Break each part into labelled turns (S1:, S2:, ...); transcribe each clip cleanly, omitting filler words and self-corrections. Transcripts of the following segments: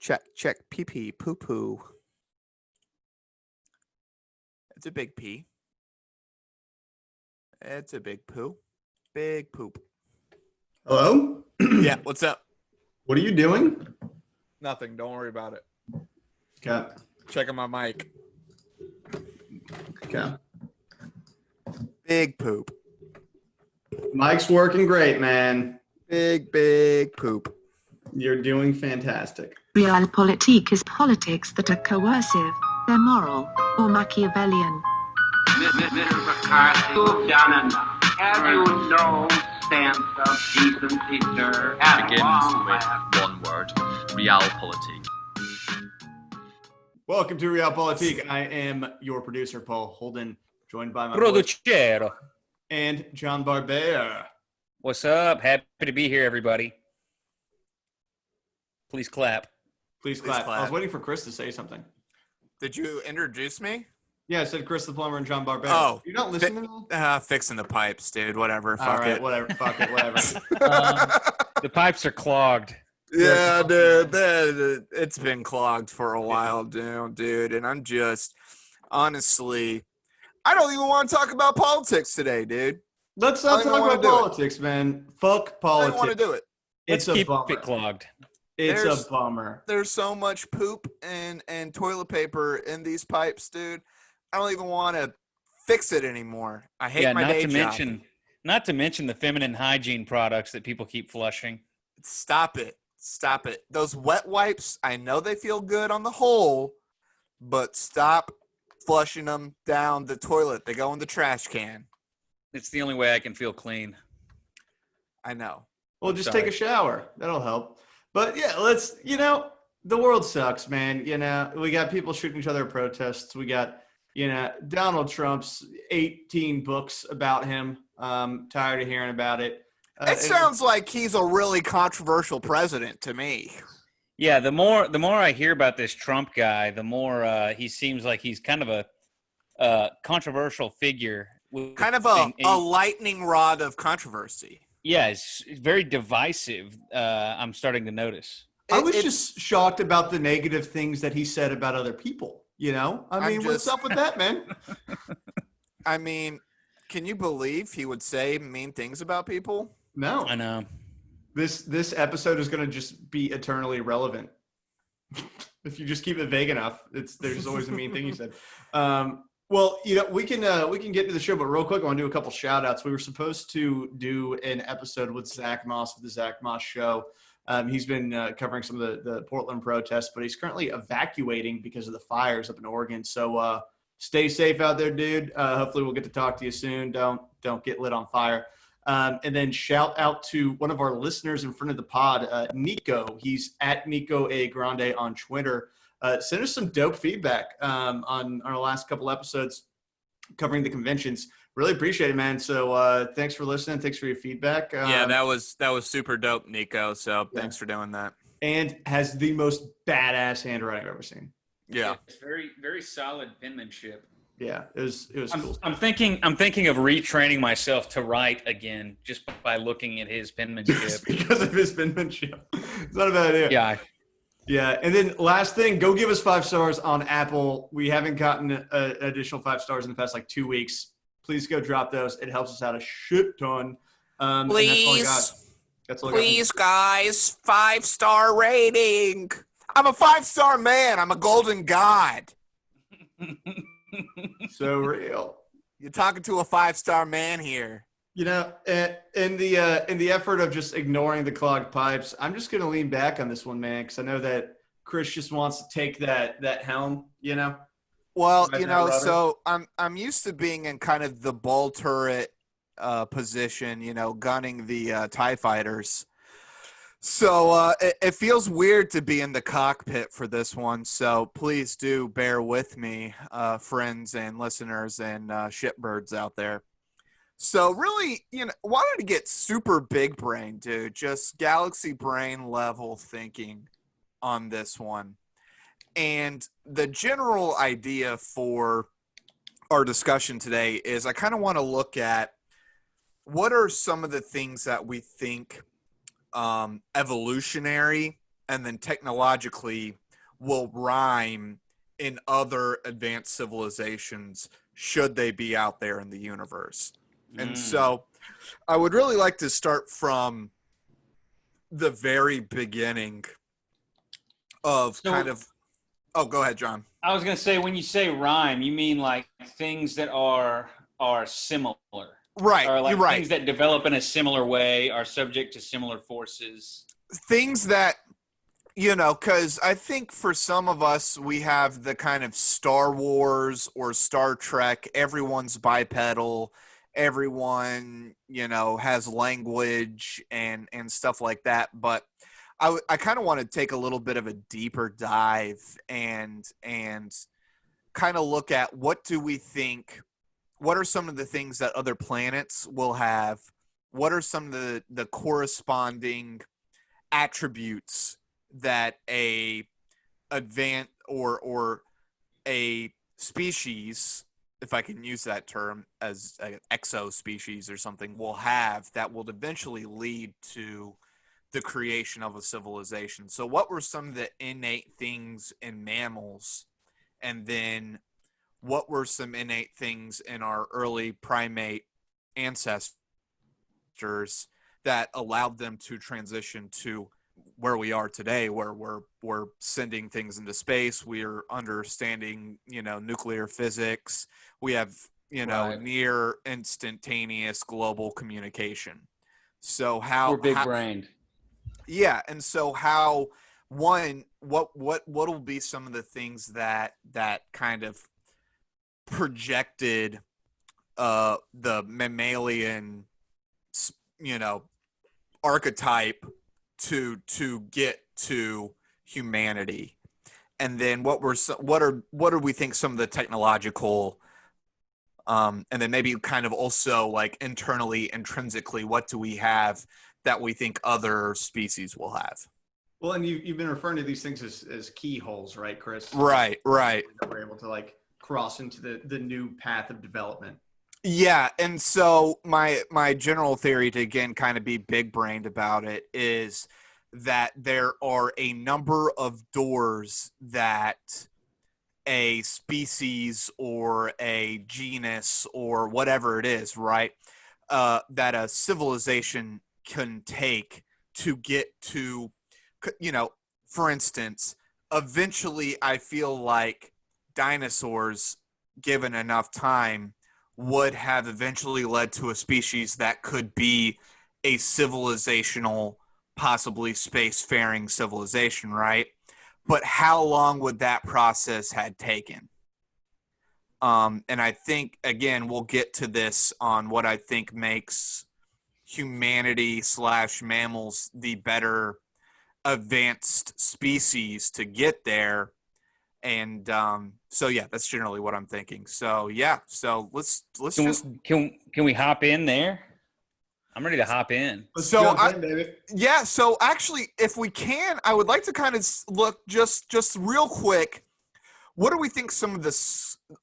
S1: Check. Pee pee. Poo poo. It's a big pee. It's a big poo. Big poop.
S2: Hello?
S1: Yeah, what's up?
S2: What are you doing?
S1: Nothing. Don't worry about it.
S2: Okay.
S1: Checking my mic.
S2: Okay.
S1: Big poop.
S2: Mike's working great, man.
S1: Big poop.
S2: You're doing fantastic.
S3: Realpolitik is politics that are coercive, immoral, or Machiavellian.
S4: Mr. McCarthy, you've done enough. Have you no sense of decency, sir?
S5: Begins with one word: realpolitik.
S2: Welcome to Realpolitik. I am your producer, Paul Holden, joined by my
S6: Producero.
S2: and John Barbera.
S6: What's up? Happy to be here, everybody. Please clap.
S2: Please clap. I was waiting for Chris to say something.
S1: Did you introduce me?
S2: Yeah, I said Chris the Plumber and John Barbera.
S1: Oh.
S2: You're not listening to me?
S1: Fixing the pipes, dude. Whatever.
S2: All
S1: Fuck
S2: right,
S1: it.
S2: whatever. Fuck it, whatever.
S6: The pipes are clogged.
S1: Yeah, dude. It's been clogged for a while, dude. And I'm just, honestly, I don't even want to talk about politics today, dude.
S2: Let's not talk about politics, man. Fuck
S1: I
S2: politics.
S1: don't want to do it.
S2: It's
S6: Let's
S2: a
S6: keep
S2: bummer.
S6: it clogged.
S2: It's a bummer.
S1: There's so much poop and toilet paper in these pipes, dude. I don't even want to fix it anymore. I hate my day job.
S6: Not to mention the feminine hygiene products that people keep flushing.
S1: Stop it. Those wet wipes, I know they feel good on the whole, but stop flushing them down the toilet. They go in the trash can.
S6: It's the only way I can feel clean.
S1: I know.
S2: Well, just take a shower. That'll help. But yeah, the world sucks, man. We got people shooting each other at protests. We got, Donald Trump's 18 books about him. Tired of hearing about it.
S1: It sounds like he's a really controversial president to me.
S6: Yeah, the more I hear about this Trump guy, the more he seems like he's kind of a controversial figure.
S1: Kind of a lightning rod of controversy.
S6: Yeah, it's very divisive. I'm starting to notice.
S2: I was just shocked about the negative things that he said about other people. What's up with that, man?
S1: I mean, can you believe he would say mean things about people?
S2: No.
S6: I know.
S2: This episode is going to just be eternally relevant. If you just keep it vague enough, there's always a mean thing you said. Well, we can get to the show, but real quick, I want to do a couple shout outs. We were supposed to do an episode with Zach Moss of the Zach Moss Show. He's been covering some of the Portland protests, but he's currently evacuating because of the fires up in Oregon. So stay safe out there, dude. Hopefully we'll get to talk to you soon. Don't get lit on fire. And then shout out to one of our listeners in front of the pod, Nico. He's at Nico A. Grande on Twitter. Send us some dope feedback on our last couple episodes covering the conventions. Really appreciate it, man. So thanks for listening. Thanks for your feedback.
S1: Yeah, that was super dope, Nico. So thanks for doing that. And
S2: has the most badass handwriting I've ever seen.
S1: Yeah,
S6: it's very, very solid penmanship.
S2: Yeah, it was cool.
S6: I'm thinking of retraining myself to write again just by looking at his penmanship.
S2: Just because of his penmanship. It's not a bad idea.
S6: Yeah.
S2: Yeah, and then last thing, go give us 5 stars on Apple. We haven't gotten an additional 5 stars in the past 2 weeks. Please go drop those. It helps us out a shit ton.
S1: Please,
S2: that's all I got.
S1: Please, guys, 5-star rating. I'm a 5-star man. I'm a golden god.
S2: So real.
S1: You're talking to a 5-star man here.
S2: In the effort of just ignoring the clogged pipes, I'm just gonna lean back on this one, man, because I know that Chris just wants to take that helm.
S1: Well, so I'm used to being in kind of the bull turret position, gunning the TIE fighters. So it feels weird to be in the cockpit for this one. So please do bear with me, friends and listeners and shitbirds out there. So really, wanted to get super big brain, dude, just galaxy brain level thinking on this one. And the general idea for our discussion today is I kind of want to look at what are some of the things that we think evolutionary and then technologically will rhyme in other advanced civilizations should they be out there in the universe. And so I would really like to start from the very beginning of oh, go ahead, John.
S6: I was going to say, when you say rhyme, you mean like things that are similar.
S1: Right,
S6: Or like
S1: you're right.
S6: things that develop in a similar way, are subject to similar forces.
S1: Things that, because I think for some of us, we have the kind of Star Wars or Star Trek, everyone's bipedal, everyone, has language and stuff like that. But I kind of want to take a little bit of a deeper dive and kind of look at what are some of the things that other planets will have? What are some of the corresponding attributes that a advanced or a species, if I can use that term, as an exo-species or something, will have that will eventually lead to the creation of a civilization. So what were some of the innate things in mammals, and then what were some innate things in our early primate ancestors that allowed them to transition to where we are today, where we're sending things into space, we're understanding, nuclear physics, we have,
S6: Right.
S1: near instantaneous global communication. So
S6: We're big-brained.
S1: yeah, and so how what will be some of the things that kind of projected the mammalian, archetype to get to humanity, and then what do we think some of the technological, and then maybe kind of also like internally, intrinsically, what do we have that we think other species will have?
S2: Well, and you've been referring to these things as keyholes, right, Chris?
S1: Right.
S2: That we're able to like cross into the new path of development.
S1: Yeah, and so my general theory, to again kind of be big brained about it, is that there are a number of doors that a species or a genus or whatever it is, right, that a civilization can take to get to, for instance, eventually I feel like dinosaurs, given enough time, would have eventually led to a species that could be a civilizational, possibly spacefaring civilization, right? But how long would that process had taken? And I think, again, we'll get to this on what I think makes humanity / mammals the better advanced species to get there. And so yeah, that's generally what I'm thinking. So yeah, so let's
S6: Can we hop in there? I'm ready to hop in.
S2: Let's jump in, baby.
S1: Yeah, so actually, if we can, I would like to kind of look just real quick. What do we think some of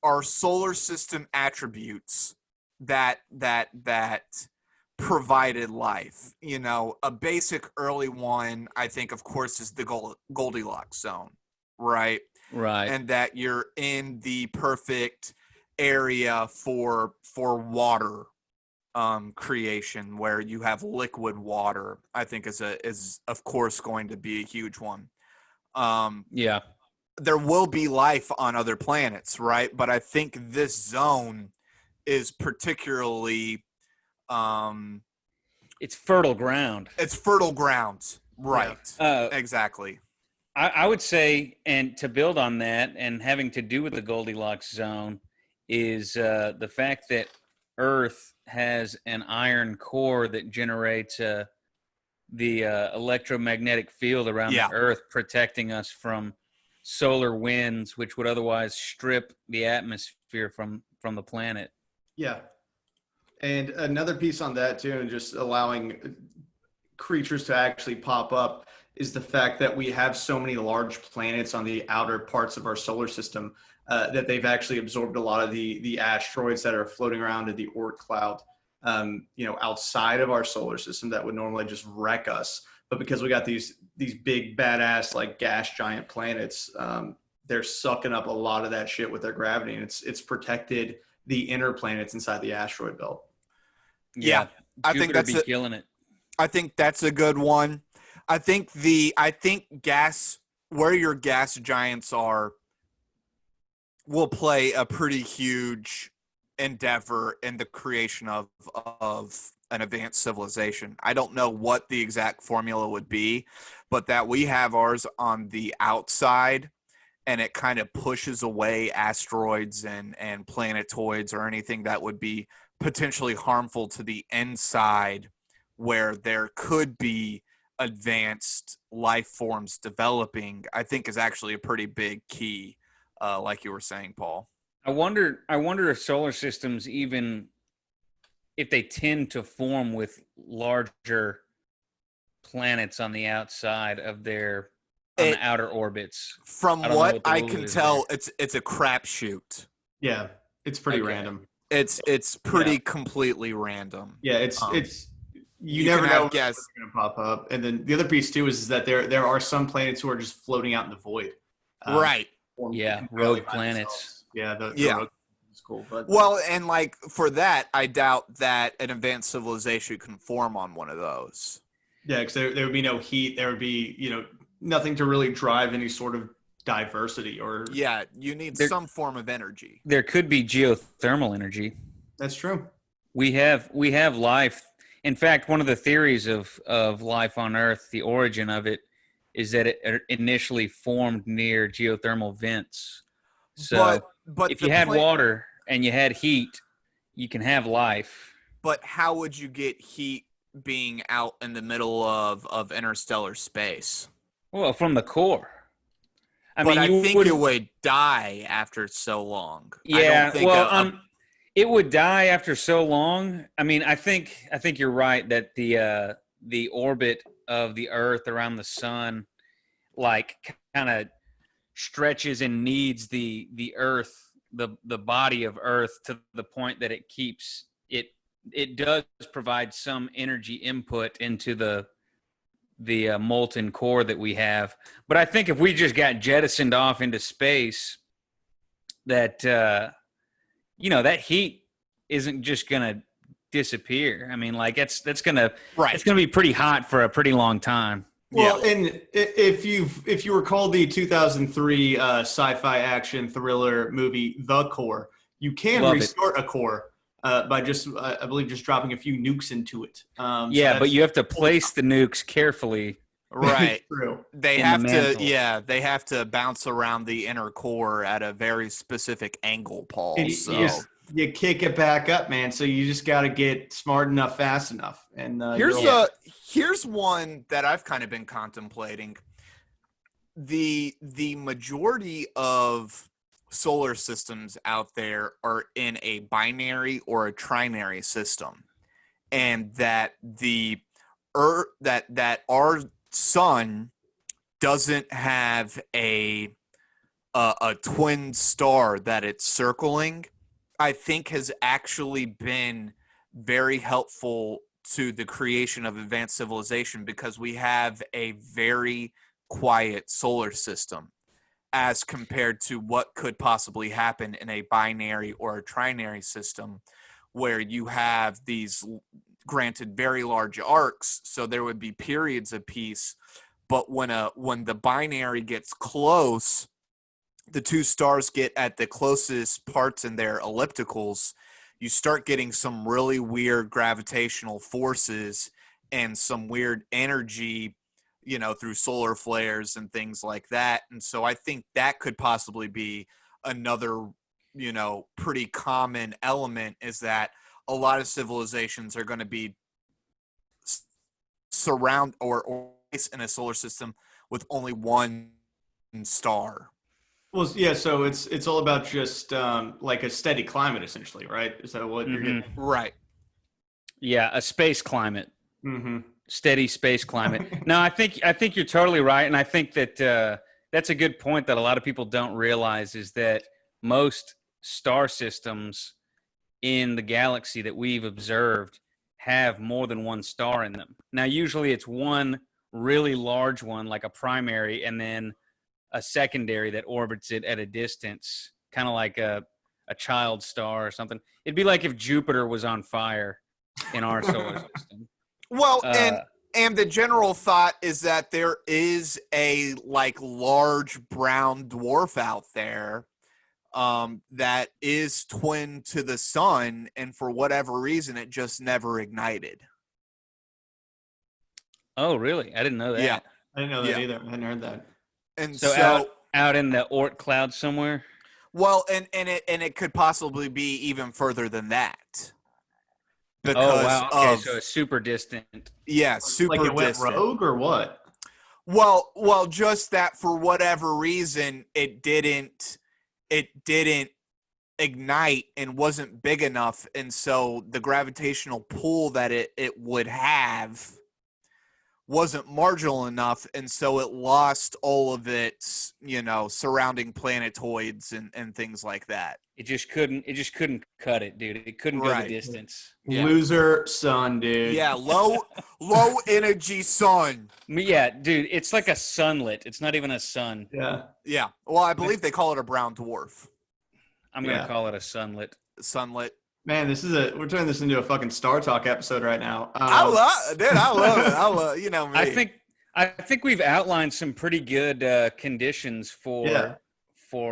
S1: our solar system attributes that provided life? A basic early one, I think, of course, is the Goldilocks zone, right?
S6: Right.
S1: And that you're in the perfect area for water creation, where you have liquid water, I think is of course going to be a huge one.
S6: Yeah.
S1: There will be life on other planets, right? But I think this zone is particularly
S6: it's fertile ground.
S1: It's fertile ground, right? Exactly.
S6: I would say, and to build on that, and having to do with the Goldilocks zone, is the fact that Earth has an iron core that generates the electromagnetic field around the Earth, protecting us from solar winds, which would otherwise strip the atmosphere from the planet.
S2: Yeah. And another piece on that too, and just allowing creatures to actually pop up, is the fact that we have so many large planets on the outer parts of our solar system that they've actually absorbed a lot of the asteroids that are floating around in the Oort cloud, outside of our solar system that would normally just wreck us. But because we got these these big badass like gas giant planets, they're sucking up a lot of that shit with their gravity, and it's protected the inner planets inside the asteroid belt.
S1: Yeah, I think
S6: Jupiter
S1: that's
S6: be killing it.
S1: I think that's a good one. I think gas, where your gas giants are, will play a pretty huge endeavor in the creation of an advanced civilization. I don't know what the exact formula would be, but that we have ours on the outside and it kind of pushes away asteroids and planetoids or anything that would be potentially harmful to the inside, where there could be advanced life forms developing, I think is actually a pretty big key, like you were saying, Paul.
S6: I wonder if solar systems, even if they tend to form with larger planets on the outside of their the outer orbits.
S1: From what I can tell,
S6: there.
S1: it's a crapshoot.
S2: Yeah, it's pretty random.
S1: It's pretty completely random.
S2: Yeah, it's you
S1: can
S2: never know
S1: have guess.
S2: what's going to pop up. And then the other piece too is that there are some planets who are just floating out in the void.
S1: Right.
S6: Yeah, rogue planets.
S2: Yeah, the rogue is cool. But
S1: well, and like for that, I doubt that an advanced civilization can form on one of those.
S2: Yeah, because there would be no heat. There would be nothing to really drive any sort of diversity or.
S1: Yeah, you need some form of energy.
S6: There could be geothermal energy.
S2: That's true.
S6: We have life. In fact, one of the theories of life on Earth, the origin of it, is that it initially formed near geothermal vents. So
S1: but
S6: if you had water and you had heat, you can have life.
S1: But how would you get heat being out in the middle of interstellar space?
S6: Well, from the core.
S1: I think it would die after so long.
S6: Yeah, it would die after so long. I mean, I think you're right that the orbit of the Earth around the sun, like, kind of stretches and needs the Earth, the body of Earth, to the point that it keeps it. It does provide some energy input into the molten core that we have. But I think if we just got jettisoned off into space, that that heat isn't just gonna disappear. I mean, like it's gonna be pretty hot for a pretty long time.
S2: Well, and if you recall the 2003 sci-fi action thriller movie The Core, you can restart a core by just I believe just dropping a few nukes into it.
S6: But you have to place the nukes carefully.
S1: Right.
S2: True.
S1: They have to they have to bounce around the inner core at a very specific angle, Paul.
S2: You kick it back up, man. So you just got to get smart enough, fast enough. And
S1: here's one that I've kind of been contemplating. The majority of solar systems out there are in a binary or a trinary system, and that the Earth, that our sun doesn't have a twin star that it's circling, I think has actually been very helpful to the creation of advanced civilization, because we have a very quiet solar system as compared to what could possibly happen in a binary or a trinary system, where you have these, granted, very large arcs, so there would be periods of peace, but when the binary gets close, the two stars get at the closest parts in their ellipticals, you start getting some really weird gravitational forces and some weird energy, through solar flares and things like that. And so I think that could possibly be another, pretty common element, is that a lot of civilizations are going to be surround or in a solar system with only one star.
S2: Well, yeah, so it's all about just like a steady climate, essentially, right? Is that what you're getting?
S1: Right.
S6: Yeah, a space climate.
S2: Mm-hmm.
S6: Steady space climate. No, I think you're totally right, and I think that that's a good point that a lot of people don't realize, is that most star systems in the galaxy that we've observed have more than one star in them. Now, usually it's one really large one, like a primary, and then a secondary that orbits it at a distance, kind of like a child star or something. It'd be like if Jupiter was on fire in our solar system.
S1: Well, and the general thought is that there is a like large brown dwarf out there that is twin to the sun, and for whatever reason, it just never ignited.
S6: Oh, really? I didn't know that.
S1: Yeah.
S2: I didn't know that either. I hadn't heard that.
S1: And
S6: So, out in the Oort cloud somewhere.
S1: well, and it could possibly be even further than that.
S6: Oh wow! Okay, so it's super distant.
S1: Yeah, super
S2: like it went
S1: distant.
S2: rogue or what?
S1: Well, just that for whatever reason it didn't ignite and wasn't big enough, and so the gravitational pull that it would have wasn't marginal enough, and so it lost all of its, surrounding planetoids and things like that.
S6: It just couldn't cut it, dude. It couldn't go
S1: Right.
S6: the distance.
S1: Yeah.
S2: Loser sun, dude.
S1: Yeah, low energy sun.
S6: Yeah, dude, it's like a sunlet. It's not even a sun.
S2: Yeah.
S1: Yeah. Well, I believe they call it a brown dwarf.
S6: I'm gonna call it a sunlet.
S1: Sunlit.
S2: Man, we're turning this into a fucking Star Talk episode right now.
S1: I love it. I love me.
S6: I think we've outlined some pretty good conditions for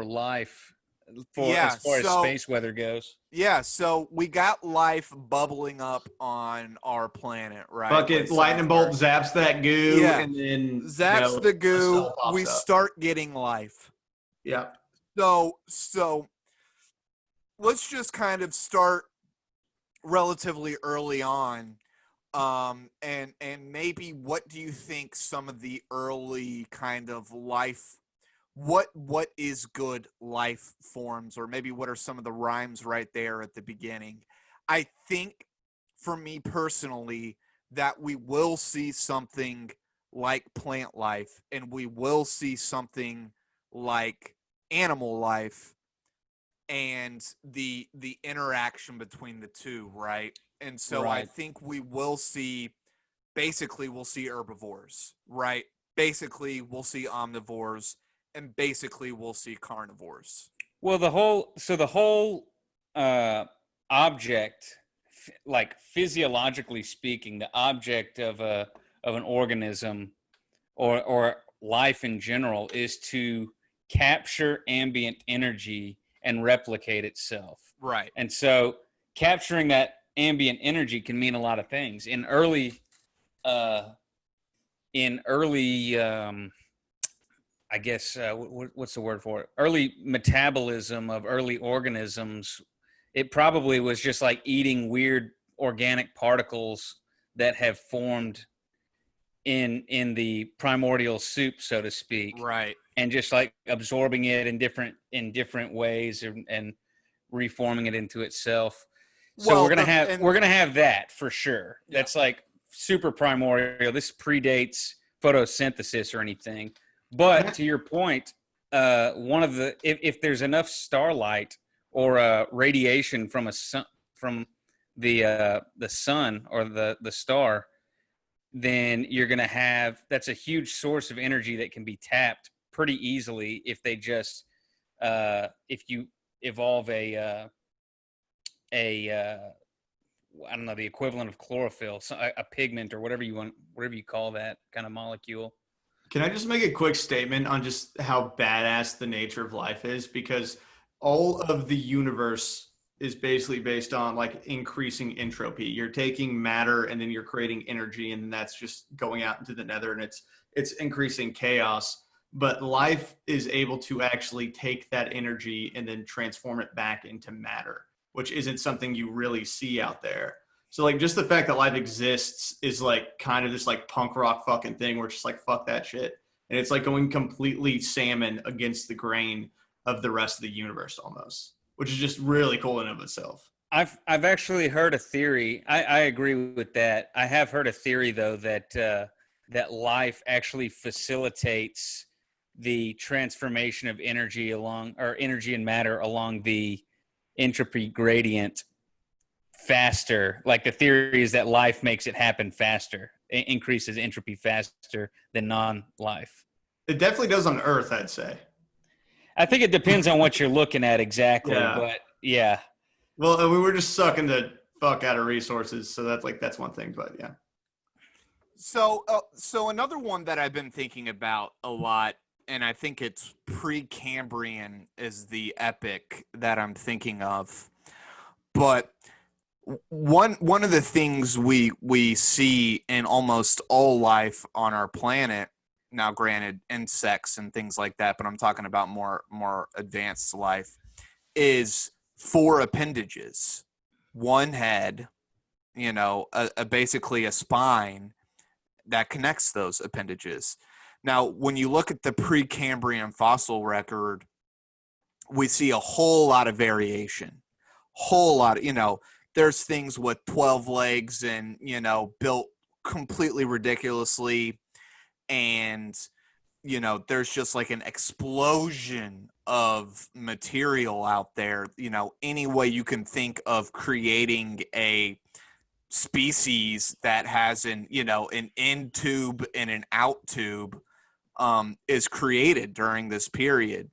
S6: life, as far as space weather goes.
S1: Yeah, so we got life bubbling up on our planet, right?
S2: Fucking lightning bolt zaps that goo, and then
S1: zaps the goo. We
S2: up.
S1: start getting life.
S2: Yeah.
S1: So let's just kind of start relatively early on, and maybe what do you think some of the early kind of life, what is good life forms, or maybe what are some of the rhymes right there at the beginning? I think for me personally that we will see something like plant life, and we will see something like animal life, and the interaction between the two, right? And so I think we'll see herbivores, right? Basically we'll see omnivores, and basically we'll see carnivores.
S6: Well, the whole object, like physiologically speaking, the object of an organism or life in general is to capture ambient energy and replicate itself.
S1: Right.
S6: And so capturing that ambient energy can mean a lot of things. In early I guess what's the word for it? Early metabolism of early organisms, it probably was just like eating weird organic particles that have formed in the primordial soup, so to speak.
S1: Right.
S6: And just like absorbing it in different ways and reforming it into itself. So we're gonna have that for sure. Yeah. That's like super primordial. This predates photosynthesis or anything. But to your point, if there's enough starlight or radiation from the sun or the star, then you're gonna have, that's a huge source of energy that can be tapped pretty easily if they just if you evolve a I don't know, the equivalent of chlorophyll, a pigment or whatever you call that kind of molecule.
S2: Can I just make a quick statement on just how badass the nature of life is? Because all of the universe is basically based on like increasing entropy. You're taking matter and then you're creating energy, and that's just going out into the nether, and it's increasing chaos. But life is able to actually take that energy and then transform it back into matter, which isn't something you really see out there. So like just the fact that life exists is like kind of this like punk rock fucking thing where it's just like, fuck that shit. And it's like going completely salmon against the grain of the rest of the universe almost, which is just really cool in and of itself.
S6: I've actually heard a theory. I agree with that. I have heard a theory though that life actually facilitates the transformation of energy and matter along the entropy gradient faster. Like the theory is that life makes it happen faster. increases entropy faster than non-life.
S2: It definitely does on Earth, I'd say.
S6: I think it depends on what you're looking at exactly,
S2: Yeah.
S6: but yeah.
S2: Well, we're just sucking the fuck out of resources, so that's one thing. But yeah.
S1: So another one that I've been thinking about a lot, and I think it's Precambrian is the epic that I'm thinking of. But one of the things we see in almost all life on our planet, now granted insects and things like that, but I'm talking about more advanced life, is 4 appendages. One head, basically a spine that connects those appendages. Now, when you look at the Precambrian fossil record, we see a whole lot of variation. Whole lot of, there's things with 12 legs and, built completely ridiculously. And, there's just like an explosion of material out there, any way you can think of creating a species that has an in tube and an out tube is created during this period.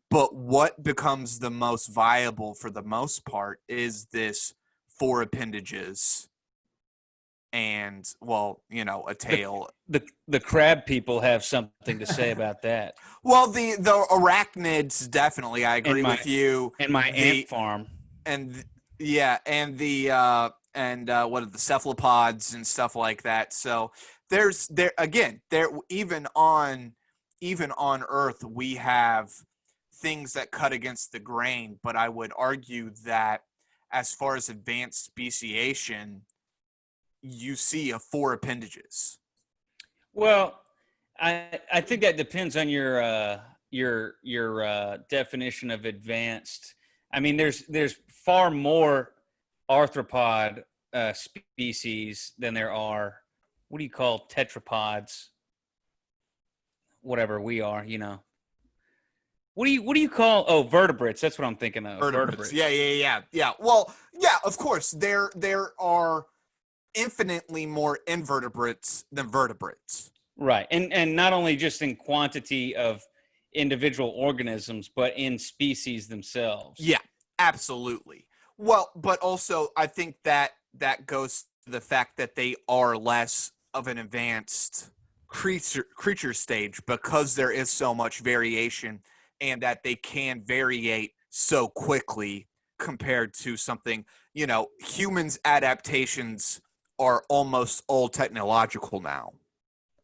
S1: But what becomes the most viable for the most part is this 4 appendages and, a tail.
S6: The crab people have something to say about that.
S1: Well, the arachnids, definitely, I agree with you.
S6: And my ant farm.
S1: And what are the cephalopods and stuff like that. So even on Earth we have things that cut against the grain, but I would argue that as far as advanced speciation, you see 4 appendages.
S6: Well, I think that depends on your definition of advanced. I mean, there's far more arthropod species than there are, what do you call tetrapods? Whatever we are, What do you call vertebrates? That's what I'm thinking of.
S1: Vertebrates. Yeah. Well, yeah, of course. There are infinitely more invertebrates than vertebrates.
S6: Right. And not only just in quantity of individual organisms, but in species themselves.
S1: Yeah, absolutely. Well, but also I think that goes to the fact that they are less of an advanced creature stage because there is so much variation and that they can variate so quickly compared to something, humans' adaptations are almost all technological now.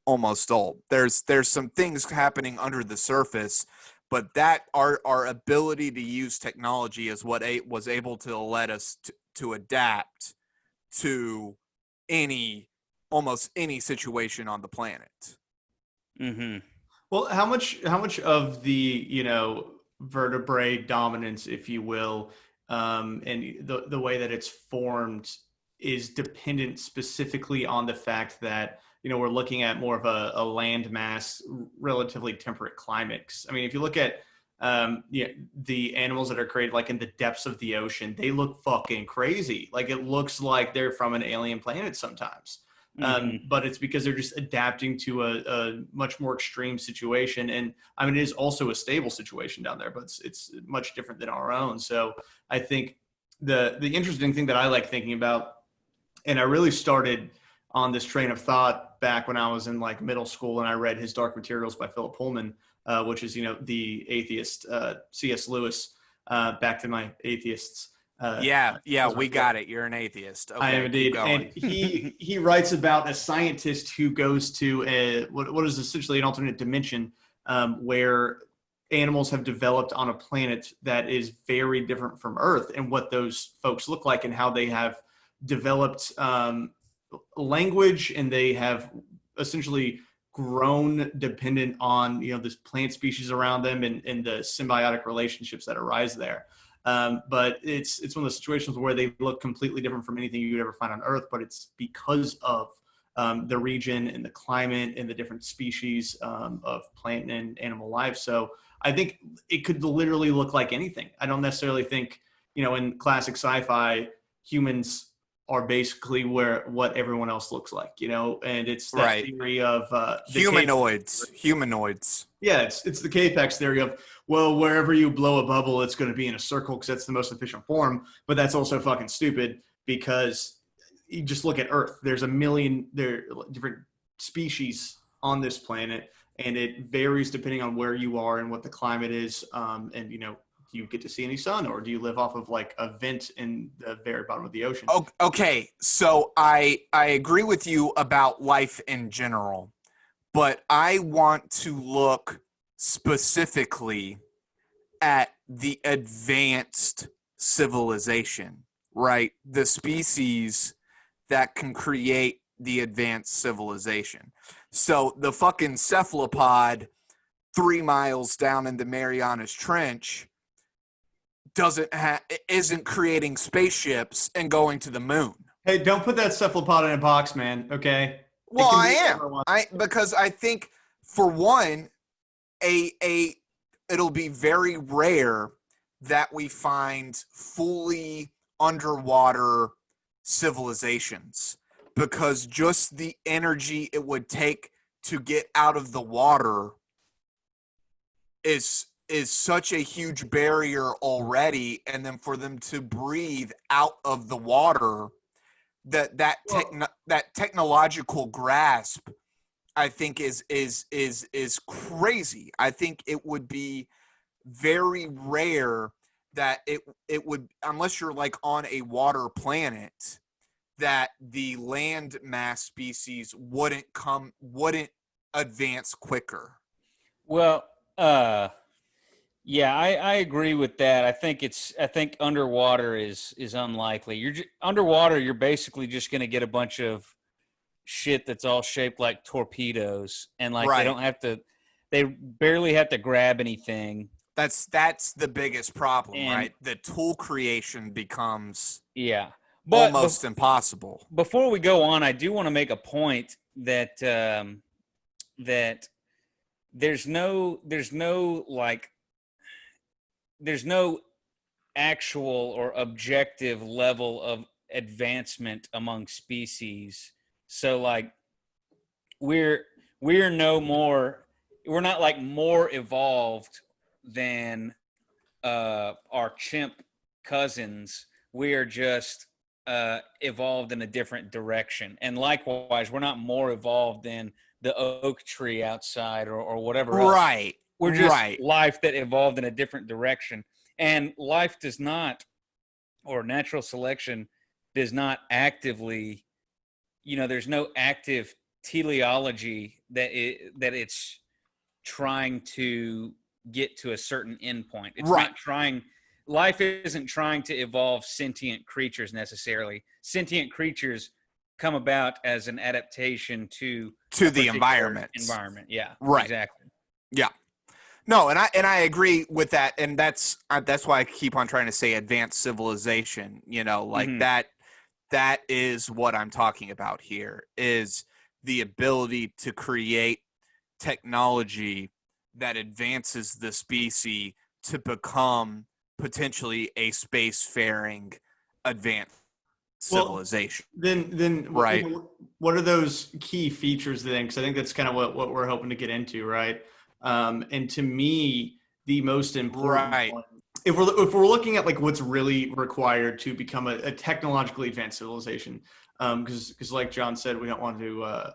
S1: Almost all. There's some things happening under the surface, but that our ability to use technology is what was able to let us to adapt to almost any situation on the planet.
S6: Mm-hmm.
S2: Well, how much of the vertebrate dominance, if you will, and the way that it's formed is dependent specifically on the fact that we're looking at more of a land mass, relatively temperate climates. I mean, if you look at the animals that are created like in the depths of the ocean, they look fucking crazy. Like it looks like they're from an alien planet sometimes. But it's because they're just adapting to a much more extreme situation. And I mean, it is also a stable situation down there, but it's much different than our own. So I think the interesting thing that I like thinking about, and I really started on this train of thought back when I was in like middle school and I read his Dark Materials by Philip Pullman, which is, the atheist, C.S. Lewis, back to my atheists.
S1: We got it. You're an atheist. Okay,
S2: I am indeed. And he writes about a scientist who goes to what is essentially an alternate dimension where animals have developed on a planet that is very different from Earth, and what those folks look like and how they have developed language, and they have essentially grown dependent on this plant species around them and the symbiotic relationships that arise there. But it's one of those situations where they look completely different from anything you would ever find on Earth, but it's because of the region and the climate and the different species of plant and animal life. So I think it could literally look like anything. I don't necessarily think, in classic sci-fi, humans are basically what everyone else looks like, and it's that
S1: Right.
S2: theory of
S1: Humanoids.
S2: Yeah, it's the K-Pex theory of, well, wherever you blow a bubble, it's going to be in a circle because that's the most efficient form. But that's also fucking stupid because you just look at Earth. There's there are different species on this planet, and it varies depending on where you are and what the climate is. And do you get to see any sun, or do you live off of like a vent in the very bottom of the ocean?
S1: Okay, so I agree with you about life in general, but I want to look specifically at the advanced civilization, right? The species that can create the advanced civilization. So the fucking cephalopod 3 miles down in the Marianas Trench isn't creating spaceships and going to the moon.
S2: Hey, don't put that cephalopod in a box, man. Okay.
S1: Well, I am. Because I think, for one, it'll be very rare that we find fully underwater civilizations, because just the energy it would take to get out of the water is such a huge barrier already, and then for them to breathe out of the water, that technological grasp, I think is crazy. I think it would be very rare that it would, unless you're like on a water planet, that the land mass species wouldn't advance quicker.
S6: Well, yeah, I agree with that. I think underwater is unlikely. Underwater, you're basically just going to get a bunch of shit that's all shaped like torpedoes, and like
S1: Right.
S6: they barely have to grab anything.
S1: That's the biggest problem,
S6: And
S1: right? The tool creation becomes
S6: but
S1: almost impossible.
S6: Before we go on, I do want to make a point that that there's no actual or objective level of advancement among species. So like we're not like more evolved than our chimp cousins. We are just evolved in a different direction. And likewise, we're not more evolved than the oak tree outside or whatever else.
S1: Right.
S6: We're just life that evolved in a different direction. And life does not, or natural selection does not actively, there's no active teleology that it's trying to get to a certain endpoint. It's not trying. Life isn't trying to evolve sentient creatures necessarily. Sentient creatures come about as an adaptation to
S1: the environment.
S6: Yeah.
S1: Right.
S6: Exactly.
S1: Yeah. No, and I agree with that, and that's why I keep on trying to say advanced civilization. That is what I'm talking about here, is the ability to create technology that advances the species to become potentially a spacefaring advanced civilization.
S2: Then
S1: right.
S2: What are those key features then? Because I think that's kind of what we're hoping to get into, right? And to me, the most important one, if we're looking at like what's really required to become a technologically advanced civilization, because like John said, we don't want to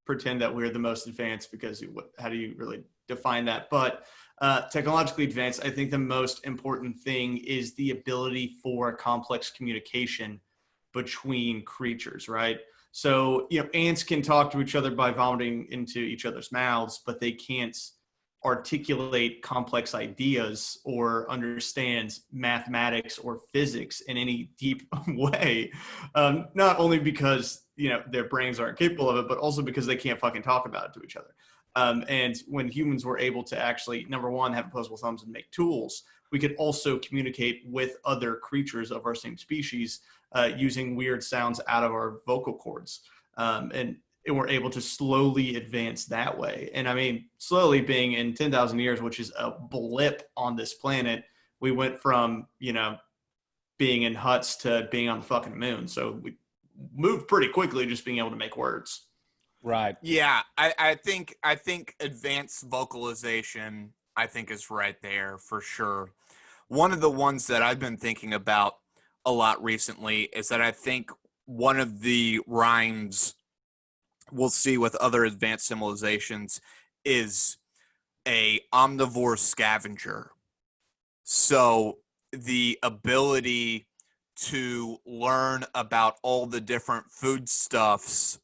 S2: pretend that we're the most advanced, because how do you really define that? But technologically advanced, I think the most important thing is the ability for complex communication between creatures, right? So, ants can talk to each other by vomiting into each other's mouths, but they can't articulate complex ideas or understand mathematics or physics in any deep way. Not only because, their brains aren't capable of it, but also because they can't fucking talk about it to each other. And when humans were able to actually, number one, have opposable thumbs and make tools, we could also communicate with other creatures of our same species using weird sounds out of our vocal cords. And we're able to slowly advance that way. And I mean, slowly being in 10,000 years, which is a blip on this planet, we went from, being in huts to being on the fucking moon. So we moved pretty quickly just being able to make words.
S6: Right.
S1: Yeah, I think advanced vocalization I think is right there for sure. One of the ones that I've been thinking about a lot recently is that I think one of the rhymes we'll see with other advanced civilizations is a omnivore scavenger. So the ability to learn about all the different foodstuffs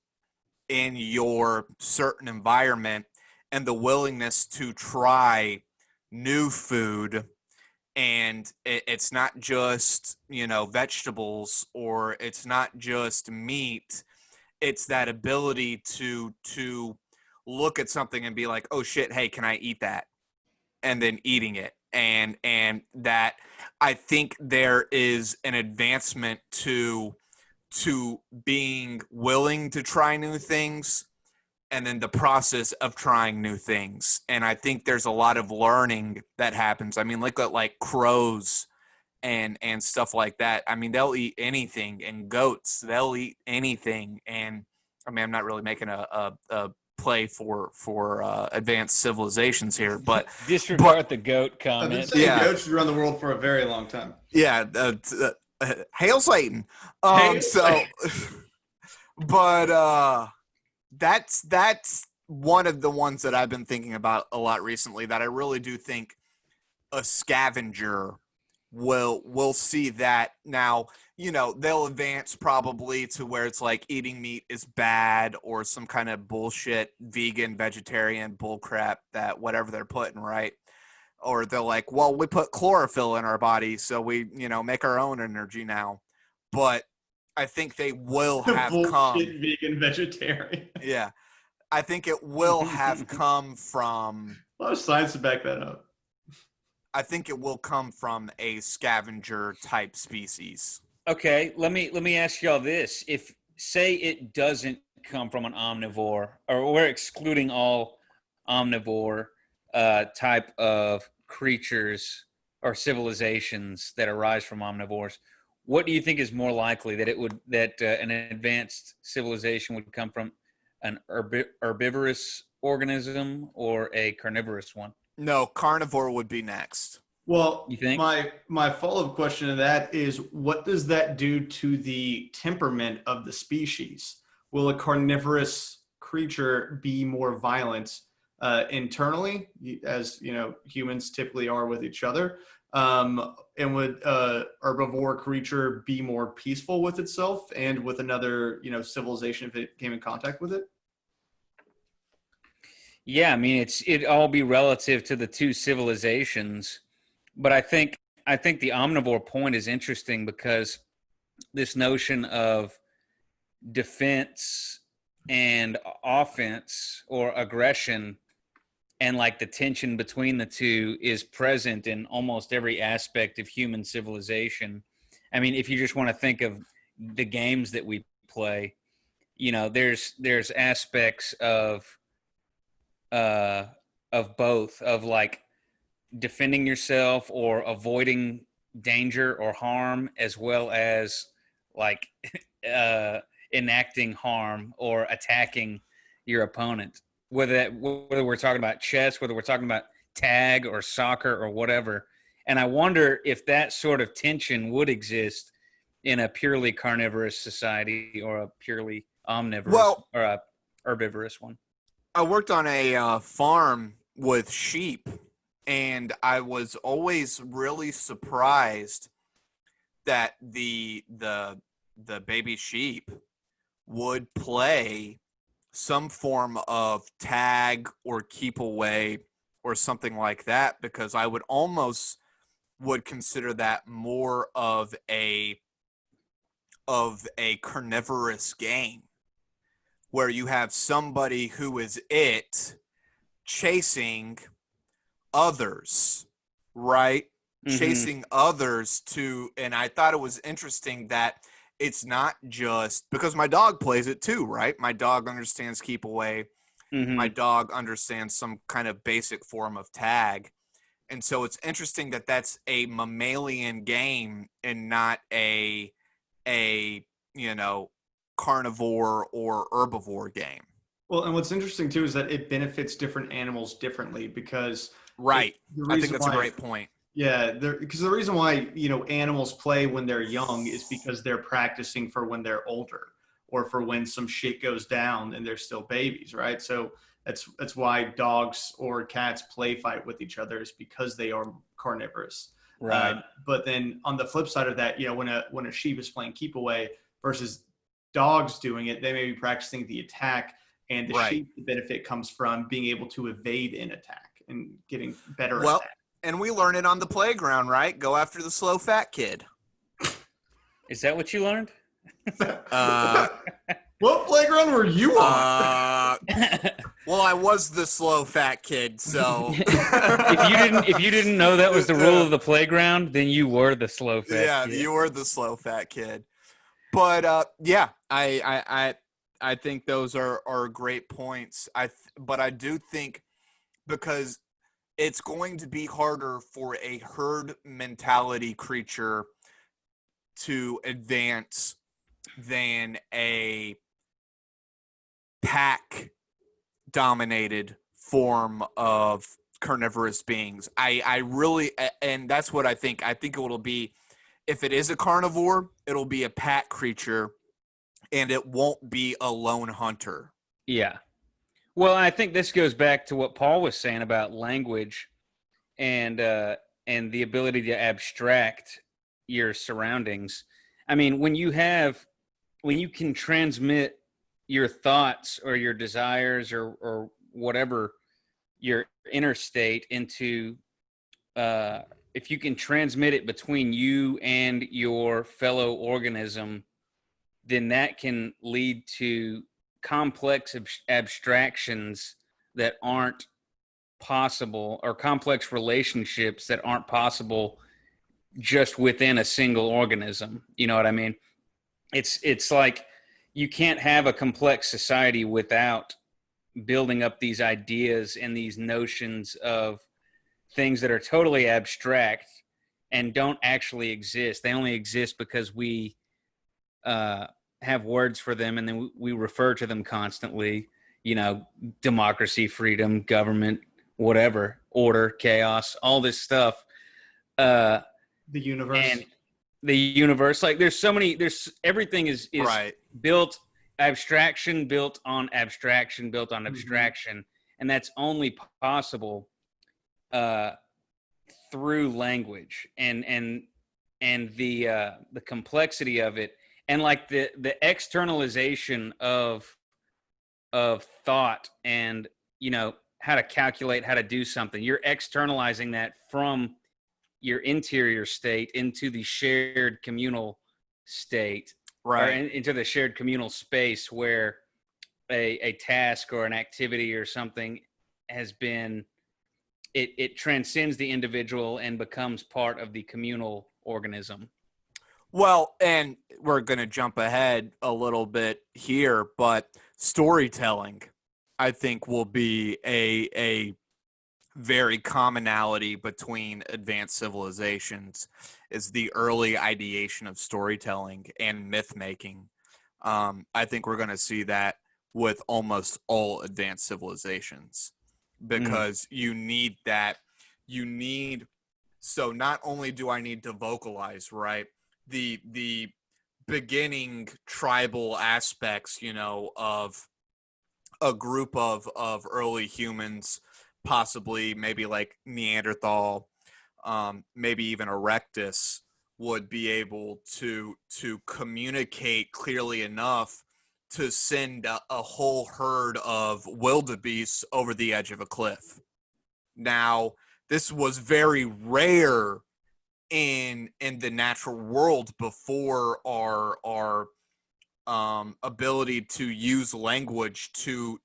S1: in your certain environment and the willingness to try new food, and it's not just vegetables, or it's not just meat. It's that ability to look at something and be like, oh shit, hey, can I eat that? And then eating it. And that, I think there is an advancement to being willing to try new things, and then the process of trying new things. And I think there's a lot of learning that happens. I mean, look at like crows and stuff like that. I mean, they'll eat anything, and goats, they'll eat anything. And I mean, I'm not really making a play for advanced civilizations here, but
S6: Disregard the goat
S2: I've been
S6: comment.
S2: saying
S1: Yeah.
S2: goats should run the world for a very long time.
S1: yeah, hail Satan.
S2: Hail
S1: So, but that's one of the ones that I've been thinking about a lot recently, that I really do think a scavenger will see that. Now, they'll advance probably to where it's like eating meat is bad, or some kind of bullshit vegan vegetarian bullcrap, that whatever they're putting, right? Or they're like, well, we put chlorophyll in our body, so we make our own energy now. But I think they will have come.
S2: Bullshit vegan vegetarian.
S1: Yeah, I think it will have come from.
S2: A lot of science to back that up.
S1: I think it will come from a scavenger type species.
S6: Okay, let me ask y'all this: if say it doesn't come from an omnivore, or we're excluding all omnivore type of creatures or civilizations that arise from omnivores, what do you think is more likely, that an advanced civilization would come from an herbivorous organism or a carnivorous one?
S1: No, carnivore would be next.
S2: Well,
S6: You think?
S2: my follow-up question to that is, what does that do to the temperament of the species? Will a carnivorous creature be more violent internally, as humans typically are with each other? And would a herbivore creature be more peaceful with itself and with another civilization if it came in contact with it?
S6: Yeah, I mean, it'd all be relative to the two civilizations, but I think the omnivore point is interesting, because this notion of defense and offense, or aggression, and like the tension between the two, is present in almost every aspect of human civilization. I mean, if you just want to think of the games that we play, there's aspects of both, of like defending yourself or avoiding danger or harm, as well as like enacting harm or attacking your opponent. Whether we're talking about chess, whether we're talking about tag or soccer or whatever. And I wonder if that sort of tension would exist in a purely carnivorous society or a purely omnivorous or a herbivorous one.
S1: I worked on a farm with sheep, and I was always really surprised that the baby sheep would play some form of tag or keep away or something like that, because I would consider that more of a carnivorous game, where you have somebody who is chasing others, right?
S6: Mm-hmm.
S1: Chasing others and I thought it was interesting that it's not just because my dog plays it too, right? My dog understands keep away.
S6: Mm-hmm.
S1: My dog understands some kind of basic form of tag. And so it's interesting that that's a mammalian game and not a carnivore or herbivore game.
S2: Well, and what's interesting too is that it benefits different animals differently because
S1: Right.
S2: the
S1: I think
S2: reason
S1: that's a
S2: why,
S1: great point.
S2: yeah, because the reason why animals play when they're young is because they're practicing for when they're older or for when some shit goes down and they're still babies, right? So that's why dogs or cats play fight with each other, is because they are carnivorous.
S6: Right.
S2: But then on the flip side of that, when a sheep is playing keep away versus dogs doing it, they may be practicing the attack, and the
S1: Right.
S2: sheep, the benefit comes from being able to evade an attack and getting better at
S1: Well,
S2: that.
S1: and we learn it on the playground, right? Go after the slow fat kid.
S6: Is that what you learned?
S2: What playground were you on?
S1: Well, I was the slow fat kid, so
S6: If you didn't know that was the rule of the playground, then you were the slow fat
S1: yeah,
S6: kid.
S1: you were the slow fat kid. But yeah, I think those are great points. But I do think, because it's going to be harder for a herd mentality creature to advance than a pack dominated form of carnivorous beings. I really, and that's what I think it'll be. If it is a carnivore, it'll be a pack creature, and it won't be a lone hunter.
S6: Yeah. Well, I think this goes back to what Paul was saying about language and the ability to abstract your surroundings. I mean, when you can transmit your thoughts or your desires or whatever, your inner state into if you can transmit it between you and your fellow organism, then that can lead to complex abstractions that aren't possible, or complex relationships that aren't possible just within a single organism. You know what I mean? It's like you can't have a complex society without building up these ideas and these notions of things that are totally abstract and don't actually exist. They only exist because we have words for them, and then we refer to them constantly. Democracy, freedom, government, whatever, order, chaos, all this stuff.
S2: The universe.
S6: And the universe, like everything is
S1: Right.
S6: built abstraction, built on abstraction, built on abstraction, and that's only possible through language and the complexity of it, and like the externalization of thought, and how to calculate, how to do something. You're externalizing that from your interior state into the shared communal state,
S1: Right.
S6: or into the shared communal space where a task or an activity or something has been, it transcends the individual and becomes part of the communal organism.
S1: Well, and we're going to jump ahead a little bit here, but storytelling, I think, will be a very commonality between advanced civilizations, is the early ideation of storytelling and myth making. I think we're going to see that with almost all advanced civilizations, because you need that. So not only do I need to vocalize, right, the beginning tribal aspects, of a group of early humans, possibly maybe like Neanderthal, maybe even Erectus, would be able to communicate clearly enough to send a whole herd of wildebeests over the edge of a cliff. Now, this was very rare in the natural world before our ability to use language to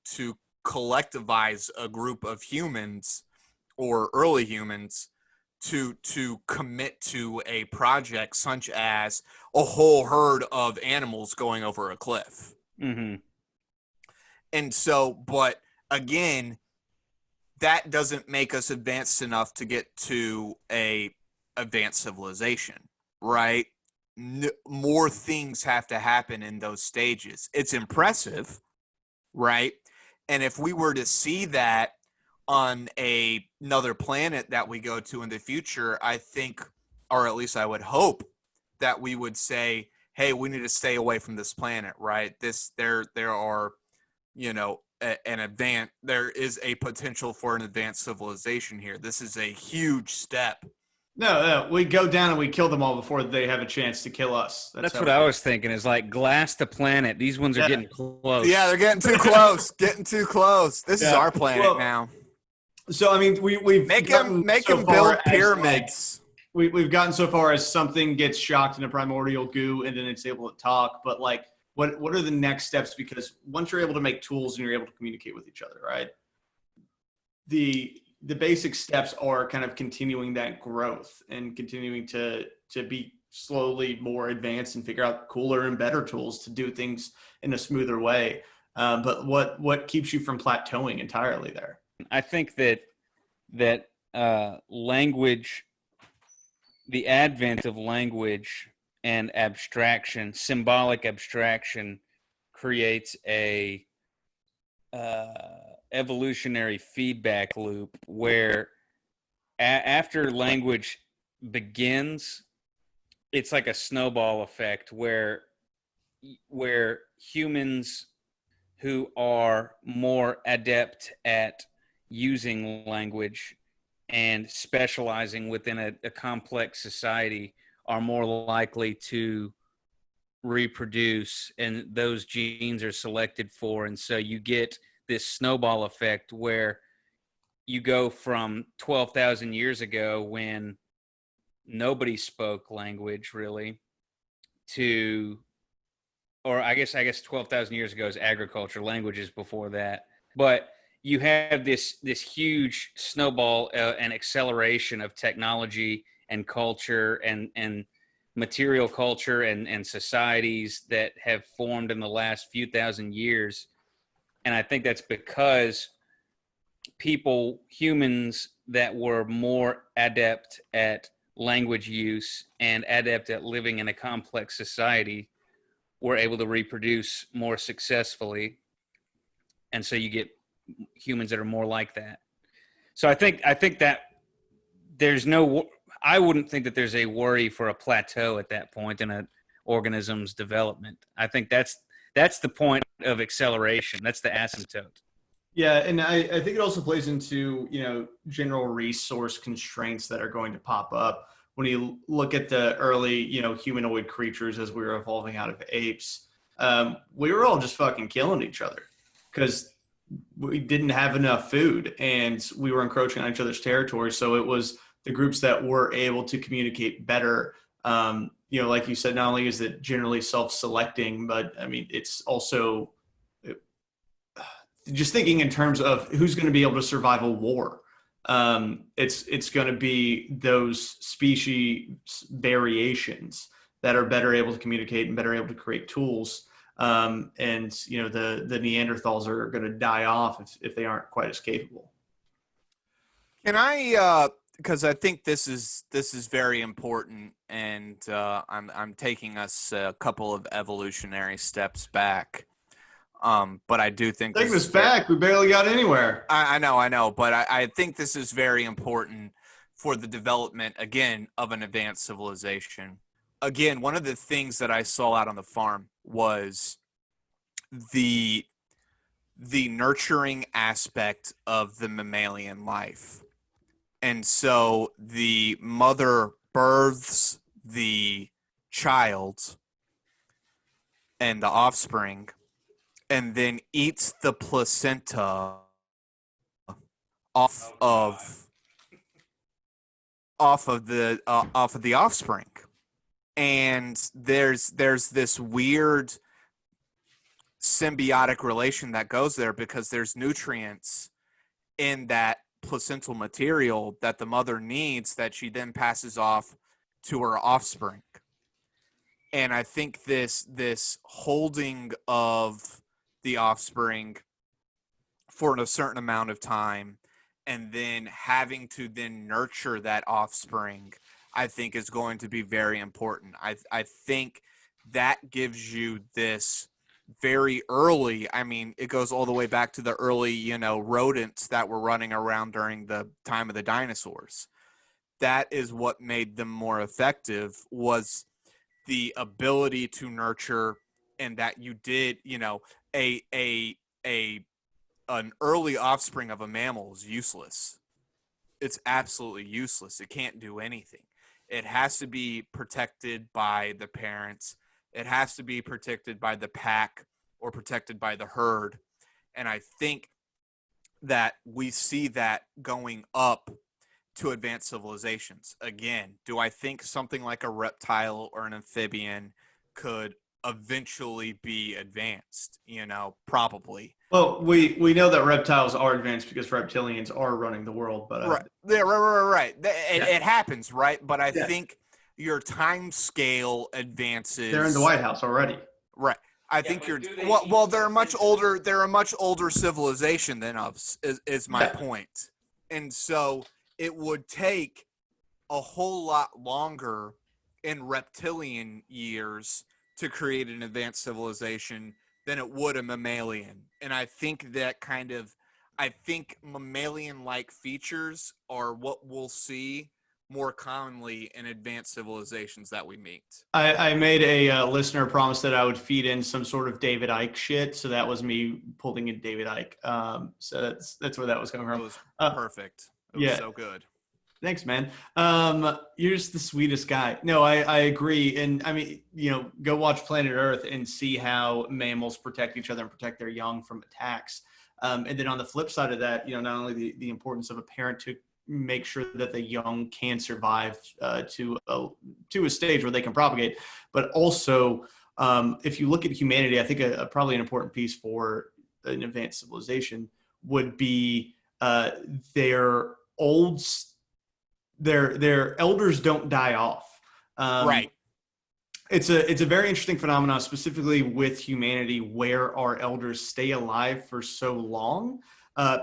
S1: collectivize a group of humans, or early humans, to commit to a project such as a whole herd of animals going over a cliff.
S6: Mm-hmm.
S1: And so, but again, that doesn't make us advanced enough to get to a advanced civilization, right? More things have to happen in those stages. It's impressive, right? And if we were to see that on another planet that we go to in the future, I think, or at least I would hope, that we would say, hey, we need to stay away from this planet, right? There are, there is a potential for an advanced civilization here. This is a huge step.
S2: No, we go down and we kill them all before they have a chance to kill us.
S6: That's what I was thinking, is like glass the planet. These ones are getting close.
S1: Yeah, they're getting too close. Getting too close. This is our planet now.
S2: So, I mean, we've
S1: make them build pyramids.
S2: We've gotten so far as something gets shocked in a primordial goo and then it's able to talk. But, like, what are the next steps? Because once you're able to make tools and you're able to communicate with each other, right? The basic steps are kind of continuing that growth and continuing to be slowly more advanced and figure out cooler and better tools to do things in a smoother way. But what keeps you from plateauing entirely there?
S6: I think that language, the advent of language and abstraction, symbolic abstraction, creates a evolutionary feedback loop where after language begins, it's like a snowball effect where humans who are more adept at using language and specializing within a complex society are more likely to reproduce, and those genes are selected for. And so you get this snowball effect where you go from 12,000 years ago when nobody spoke language really to, or I guess 12,000 years ago is agriculture, languages before that. But you have this huge snowball and acceleration of technology and culture and material culture and societies that have formed in the last few thousand years. And I think that's because humans that were more adept at language use and adept at living in a complex society were able to reproduce more successfully. And so you get humans that are more like that. So I think that I wouldn't think that there's a worry for a plateau at that point in an organism's development. I think that's the point of acceleration. That's the asymptote.
S2: Yeah, and I think it also plays into, general resource constraints that are going to pop up when you look at the early, humanoid creatures as we were evolving out of apes. We were all just fucking killing each other because we didn't have enough food and we were encroaching on each other's territory. So it was the groups that were able to communicate better. Like you said, not only is it generally self-selecting, but I mean, it's also just thinking in terms of who's going to be able to survive a war. It's going to be those species variations that are better able to communicate and better able to create tools. The Neanderthals are going to die off if they aren't quite as capable.
S1: Can I, because I think this is very important, and I'm taking us a couple of evolutionary steps back. But I do think
S2: taking us back. We barely got anywhere.
S1: I know, but I think this is very important for the development again of an advanced civilization. Again, one of the things that I saw out on the farm was the nurturing aspect of the mammalian life. And so the mother births the child and the offspring and then eats the placenta off of the offspring. And there's this weird symbiotic relation that goes there because there's nutrients in that placental material that the mother needs that she then passes off to her offspring. And I think this holding of the offspring for a certain amount of time and then having to then nurture that offspring, I think is going to be very important. I think that gives you this very early, I mean, it goes all the way back to the early, rodents that were running around during the time of the dinosaurs. That is what made them more effective, was the ability to nurture, and that you did, a an early offspring of a mammal is useless. It's absolutely useless. It can't do anything. It has to be protected by the parents. It has to be protected by the pack or protected by the herd. And I think that we see that going up to advanced civilizations. Again, do I think something like a reptile or an amphibian could eventually be advanced? Probably.
S2: Well, we know that reptiles are advanced because reptilians are running the world, but
S1: Right. Yeah, right. It happens, right? But I
S2: Yeah.
S1: think your time scale advances.
S2: they're in the White House already.
S1: Right. I think you're well. They're a much older. They're a much older civilization than us. Is my point. And so it would take a whole lot longer in reptilian years to create an advanced civilization than it would a mammalian. And I think that I think mammalian-like features are what we'll see more commonly in advanced civilizations that we meet.
S2: I made a listener promise that I would feed in some sort of David Icke shit, so that was me pulling in David Icke. So that's where that was coming from.
S1: It was perfect. It was so good.
S2: Thanks, man. You're just the sweetest guy. No, I agree. And I mean, go watch Planet Earth and see how mammals protect each other and protect their young from attacks. And then on the flip side of that, not only the importance of a parent to make sure that the young can survive to a stage where they can propagate, but also if you look at humanity, I think probably an important piece for an advanced civilization would be their elders don't die off.
S1: Right.
S2: It's a very interesting phenomenon, specifically with humanity, where our elders stay alive for so long,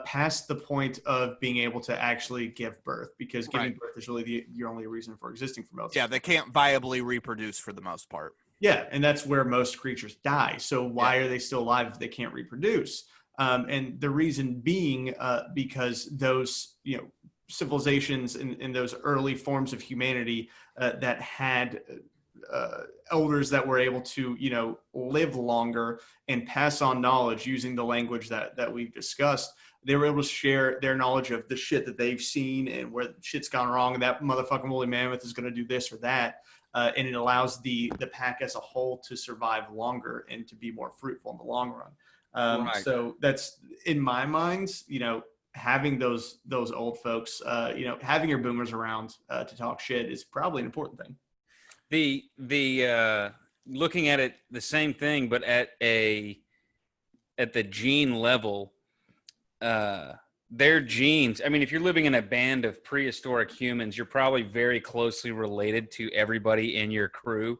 S2: past the point of being able to actually give birth, because giving birth is really your only reason for existing for most.
S1: Yeah, they can't viably reproduce for the most part.
S2: Yeah, and that's where most creatures die. So why are they still alive if they can't reproduce? And the reason being because those civilizations in those early forms of humanity that had elders that were able to live longer and pass on knowledge using the language that we've discussed, they were able to share their knowledge of the shit that they've seen and where shit's gone wrong, and that motherfucking woolly mammoth is going to do this or that, and it allows the pack as a whole to survive longer and to be more fruitful in the long run. So that's, in my mind, having those old folks, having your boomers around to talk shit is probably an important thing.
S6: The looking at it the same thing, but at the gene level, their genes. I mean, if you're living in a band of prehistoric humans, you're probably very closely related to everybody in your crew,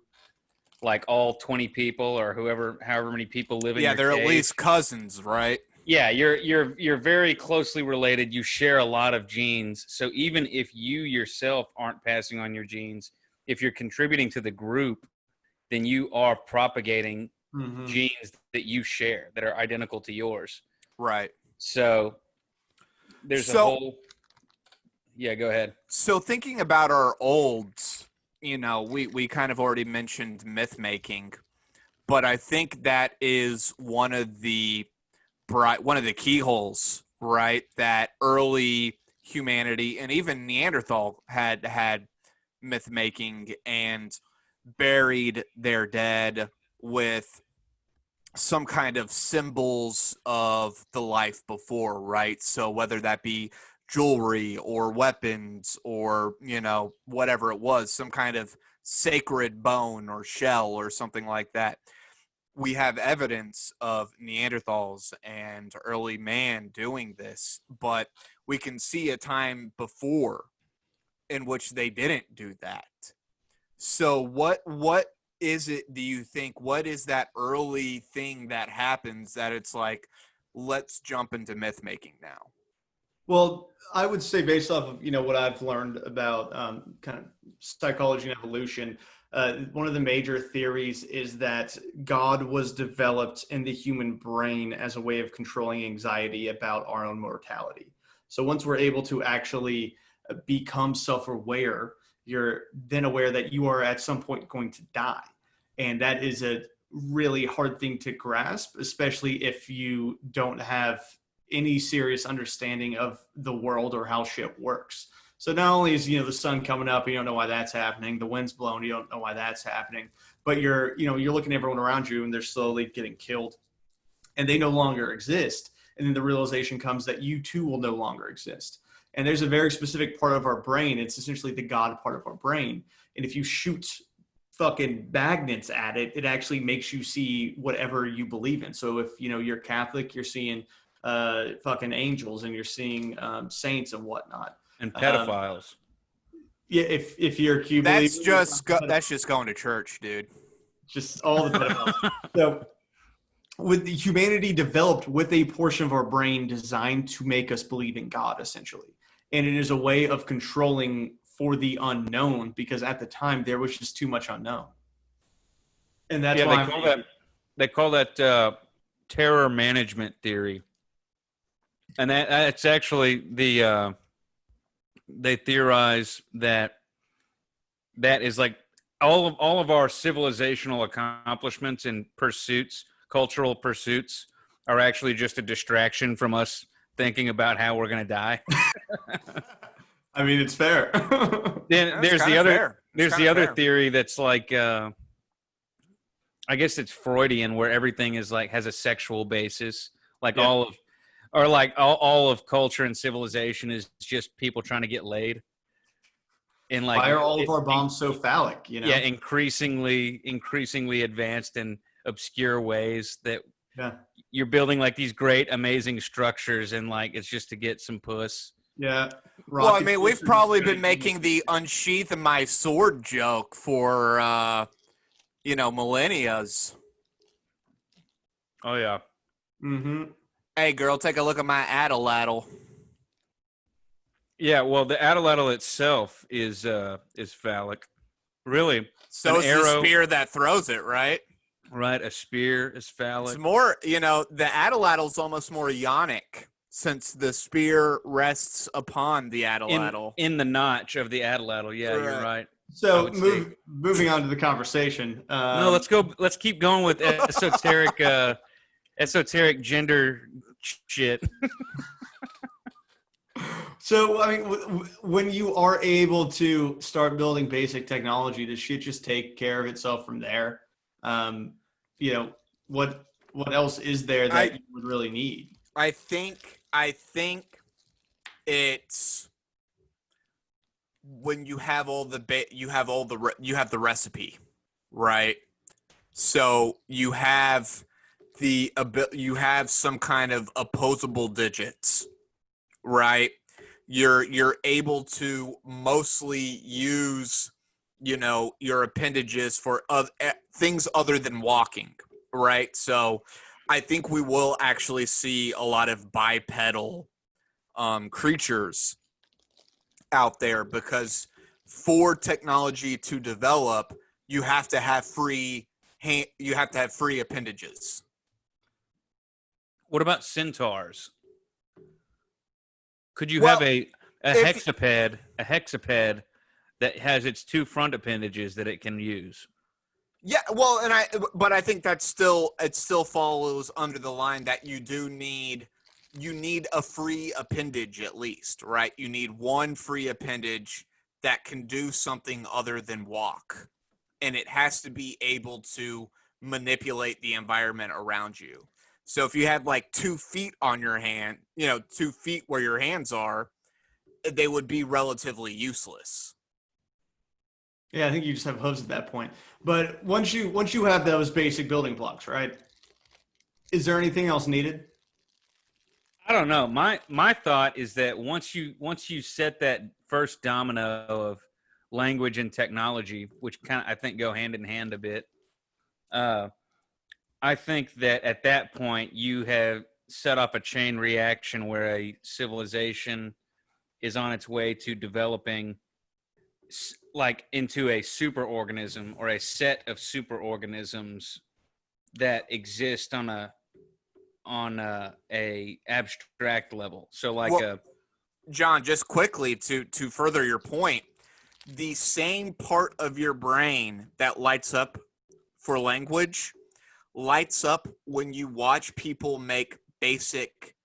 S6: like all 20 people or however many people live in your
S1: they're
S6: cave.
S1: at least cousins, right?
S6: Yeah, you're very closely related. You share a lot of genes. So even if you yourself aren't passing on your genes, if you're contributing to the group, then you are propagating genes that you share that are identical to yours.
S1: Right.
S6: So there's a whole. Yeah, go ahead.
S1: So thinking about our olds, we kind of already mentioned myth making, but I think that is one of the keyholes, right? That early humanity and even Neanderthal had myth making and buried their dead with some kind of symbols of the life before, right? So whether that be jewelry or weapons or, whatever it was, some kind of sacred bone or shell or something like that. We have evidence of Neanderthals and early man doing this, but we can see a time before in which they didn't do that. So what is it, do you think, what is that early thing that happens that it's like, let's jump into myth making now?
S2: Well, I would say based off of what I've learned about kind of psychology and evolution, one of the major theories is that God was developed in the human brain as a way of controlling anxiety about our own mortality. So once we're able to actually become self-aware, you're then aware that you are at some point going to die, and that is a really hard thing to grasp, especially if you don't have any serious understanding of the world or how shit works. So not only is the sun coming up, you don't know why that's happening, the wind's blowing, you don't know why that's happening, but you're looking at everyone around you and they're slowly getting killed and they no longer exist. And then the realization comes that you too will no longer exist. And there's a very specific part of our brain. It's essentially the God part of our brain. And if you shoot fucking magnets at it, it actually makes you see whatever you believe in. So if you're Catholic, you're seeing fucking angels and you're seeing saints and whatnot.
S6: And pedophiles.
S2: Yeah, if you're Cuban,
S1: That's just going to church, dude.
S2: Just all the pedophiles. So with humanity developed with a portion of our brain designed to make us believe in God, essentially. And it is a way of controlling for the unknown, because at the time there was just too much unknown. And that's why
S6: they call that terror management theory. And that's actually they theorize that is like all of our civilizational accomplishments and pursuits, cultural pursuits, are actually just a distraction from us thinking about how we're going to die.
S2: I mean, it's fair.
S6: Then there's the other theory that's like, I guess it's Freudian, where everything is like has a sexual basis, like all of culture and civilization is just people trying to get laid. And like,
S2: why are all of our bombs so phallic?
S6: Yeah, increasingly advanced and obscure ways that you're building like these great, amazing structures, and like it's just to get some puss.
S2: Yeah.
S1: Well, I mean, we've probably been making the unsheath my sword joke for millennias.
S6: Oh yeah.
S2: Mm-hmm.
S1: Hey, girl, take a look at my atlatl.
S6: Yeah, well, the atlatl itself is phallic. Really.
S1: So is the spear that throws it, right?
S6: Right, a spear is phallic.
S1: It's more, the atlatl is almost more ionic, since the spear rests upon the atlatl.
S6: In the notch of the atlatl, yeah, you're right.
S2: So moving on to the conversation.
S6: No, let's keep going with esoteric gender shit.
S2: So, I mean, when you are able to start building basic technology, does shit just take care of itself from there? What else is there that you would really need?
S1: I think it's when you have you have the recipe, right? So you have some kind of opposable digits, right? You're able to mostly use your appendages for things other than walking, right? So I think we will actually see a lot of bipedal creatures out there, because for technology to develop, you have to have free appendages.
S6: What about centaurs? Could you have a hexaped that has its two front appendages that it can use?
S1: Yeah, well, but I think it still follows under the line that you need a free appendage at least, right? You need one free appendage that can do something other than walk, and it has to be able to manipulate the environment around you. So if you had like 2 feet on your hand, 2 feet where your hands are, they would be relatively useless.
S2: Yeah, I think you just have hooves at that point. But once you have those basic building blocks, right? Is there anything else needed?
S6: I don't know. My thought is that once you set that first domino of language and technology, which kind of I think go hand in hand a bit, I think that at that point you have set off a chain reaction where a civilization is on its way to developing like into a superorganism or a set of superorganisms that exist on a abstract level. So like
S1: Well, John, just quickly to further your point, the same part of your brain that lights up for language lights up when you watch people make basic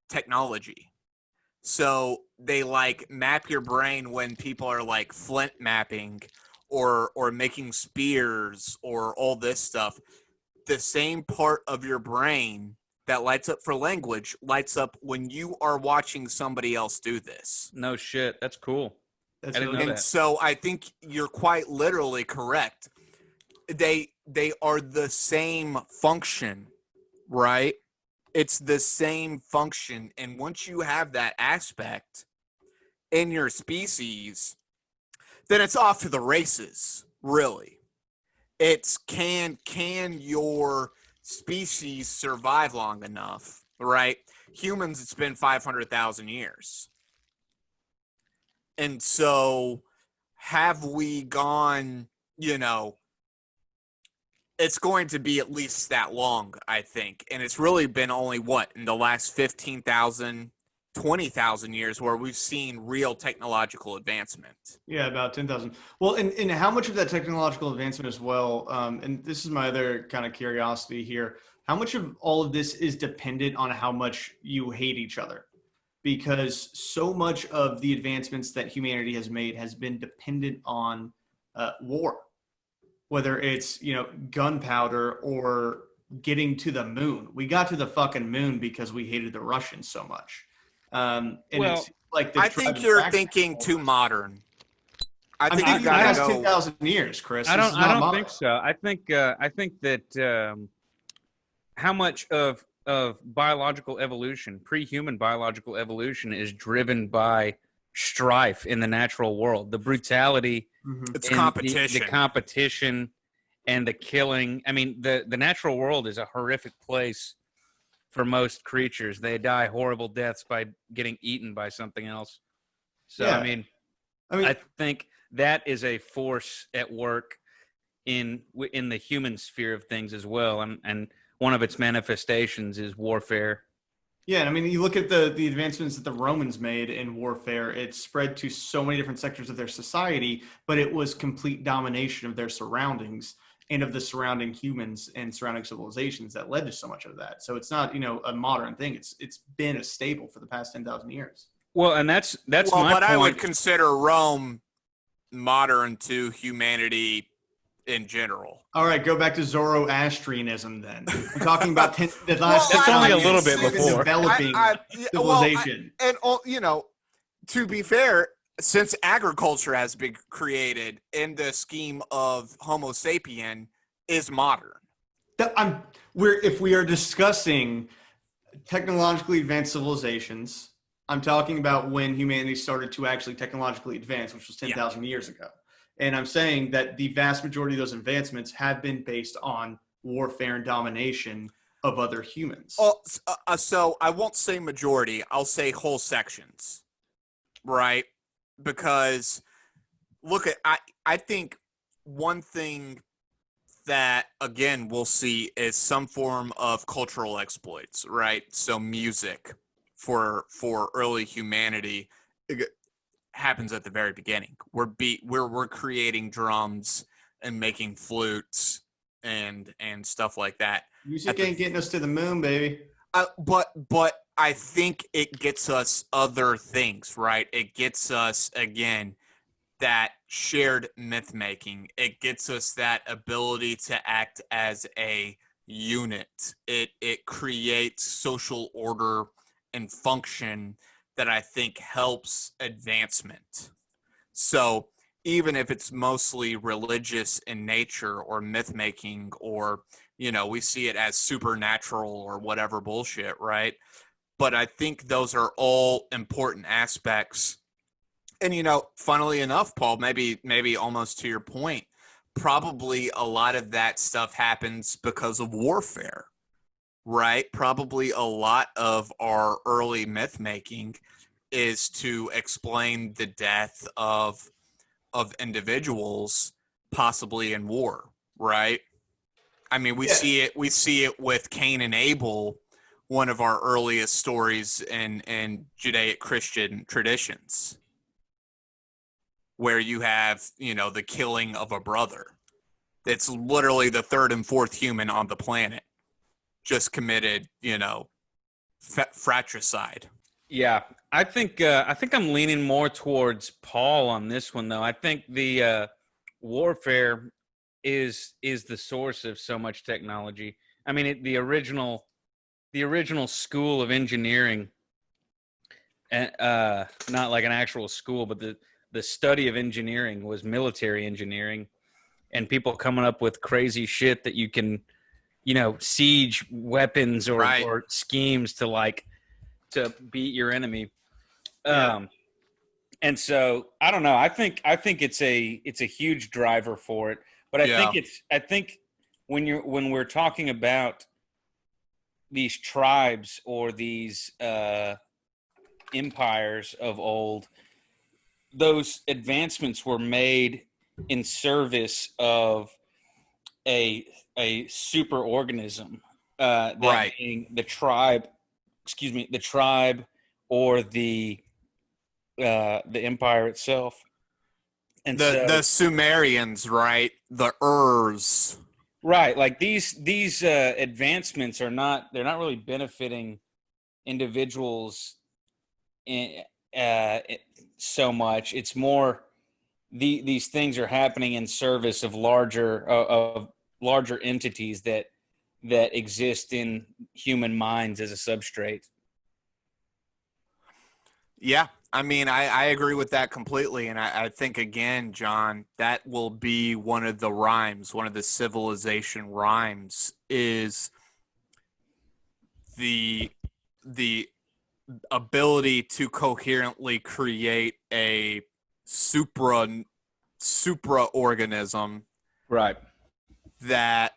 S1: technology. So they like map your brain when people are like flint mapping or making spears or all this stuff. The same part of your brain that lights up for language lights up when you are watching somebody else do this.
S6: no shit, that's cool.
S2: That's
S6: I didn't
S2: really
S6: know
S1: And
S6: that.
S1: so I think you're quite literally correct. They are the same function, right? It's the same function. And once you have that aspect in your species, then it's off to the races, really. It's can your species survive long enough, right? Humans, it's been 500,000 years. And so have we gone, it's going to be at least that long, I think. And it's really been only in the last 15,000, 20,000 years where we've seen real technological advancement.
S2: Yeah, about 10,000. Well, and how much of that technological advancement as well, and this is my other kind of curiosity here, how much of all of this is dependent on how much you hate each other? Because so much of the advancements that humanity has made has been dependent on war, whether it's, gunpowder or getting to the moon. We got to the fucking moon because we hated the Russians so much. And
S6: Well,
S2: it's like
S1: I think you're thinking too modern. I think you gotta go
S2: 10,000 years, Chris.
S6: I
S2: This
S6: don't.
S2: is
S6: I
S2: not
S6: don't
S2: modern.
S6: think so. I think that how much of biological evolution, pre-human biological evolution, is driven by strife in the natural world, the brutality,
S2: Mhm.
S1: it's
S6: and
S1: competition.
S6: the competition, and the killing. I mean, the natural world is a horrific place for most creatures. They die horrible deaths by getting eaten by something else. So
S2: Yeah.
S6: I mean,
S2: I mean,
S6: I think that is a force at work in the human sphere of things as well, and one of its manifestations is warfare.
S2: yeah, and I mean, you look at the advancements that the Romans made in warfare, it spread to so many different sectors of their society, but it was complete domination of their surroundings and of the surrounding humans and surrounding civilizations that led to so much of that. So it's not, a modern thing. It's been a staple for the past 10,000 years.
S6: Well, and that's
S1: well,
S6: my
S1: but I would
S6: point.
S1: consider Rome modern to humanity in general.
S2: All right, go back to Zoroastrianism then. I'm talking about the last
S1: Well,
S6: That's only a
S2: 10,000
S6: little
S2: years.
S6: bit
S2: We've been
S6: before.
S2: developing civilization.
S1: To be fair, since agriculture has been created in the scheme of Homo sapien is modern.
S2: If we are discussing technologically advanced civilizations, I'm talking about when humanity started to actually technologically advance, which was 10,000 years ago. And I'm saying that the vast majority of those advancements have been based on warfare and domination of other humans.
S1: So I won't say majority, I'll say whole sections, right? Because look at I think one thing that again we'll see is some form of cultural exploits, right? So music for early humanity happens at the very beginning. We're creating drums and making flutes and stuff like that.
S2: Music ain't getting us to the moon, baby.
S1: But I think it gets us other things, right? It gets us again that shared myth making. It gets us that ability to act as a unit. It creates social order and function that I think helps advancement. So even if it's mostly religious in nature or myth making or we see it as supernatural or whatever bullshit, right? But I think those are all important aspects. And funnily enough, Paul, maybe almost to your point, probably a lot of that stuff happens because of warfare, right? Probably a lot of our early myth making is to explain the death of individuals, possibly in war, right? I mean, we see it with Cain and Abel, one of our earliest stories in Judaic Christian traditions, where you have, the killing of a brother. It's literally the third and fourth human on the planet just committed, fratricide.
S6: Yeah, I think I'm leaning more towards Paul on this one, though. I think the warfare is the source of so much technology. I mean, the original school of engineering, not like an actual school, but the study of engineering was military engineering, and people coming up with crazy shit that you can, siege weapons or schemes to beat your enemy. And so I don't know. I think it's a huge driver for it. But I think when we're talking about these tribes or these empires of old, those advancements were made in service of a super organism, that being the tribe. The tribe or the empire itself. And
S1: the Sumerians, right? The Urs.
S6: Right. Like these advancements they're not really benefiting individuals so much. It's more these things are happening in service of larger entities that exist in human minds as a substrate.
S1: Yeah, I mean, I agree with that completely. And I think, again, John, that will be one of the rhymes, one of the civilization rhymes, is the ability to coherently create a supra organism,
S6: right,
S1: that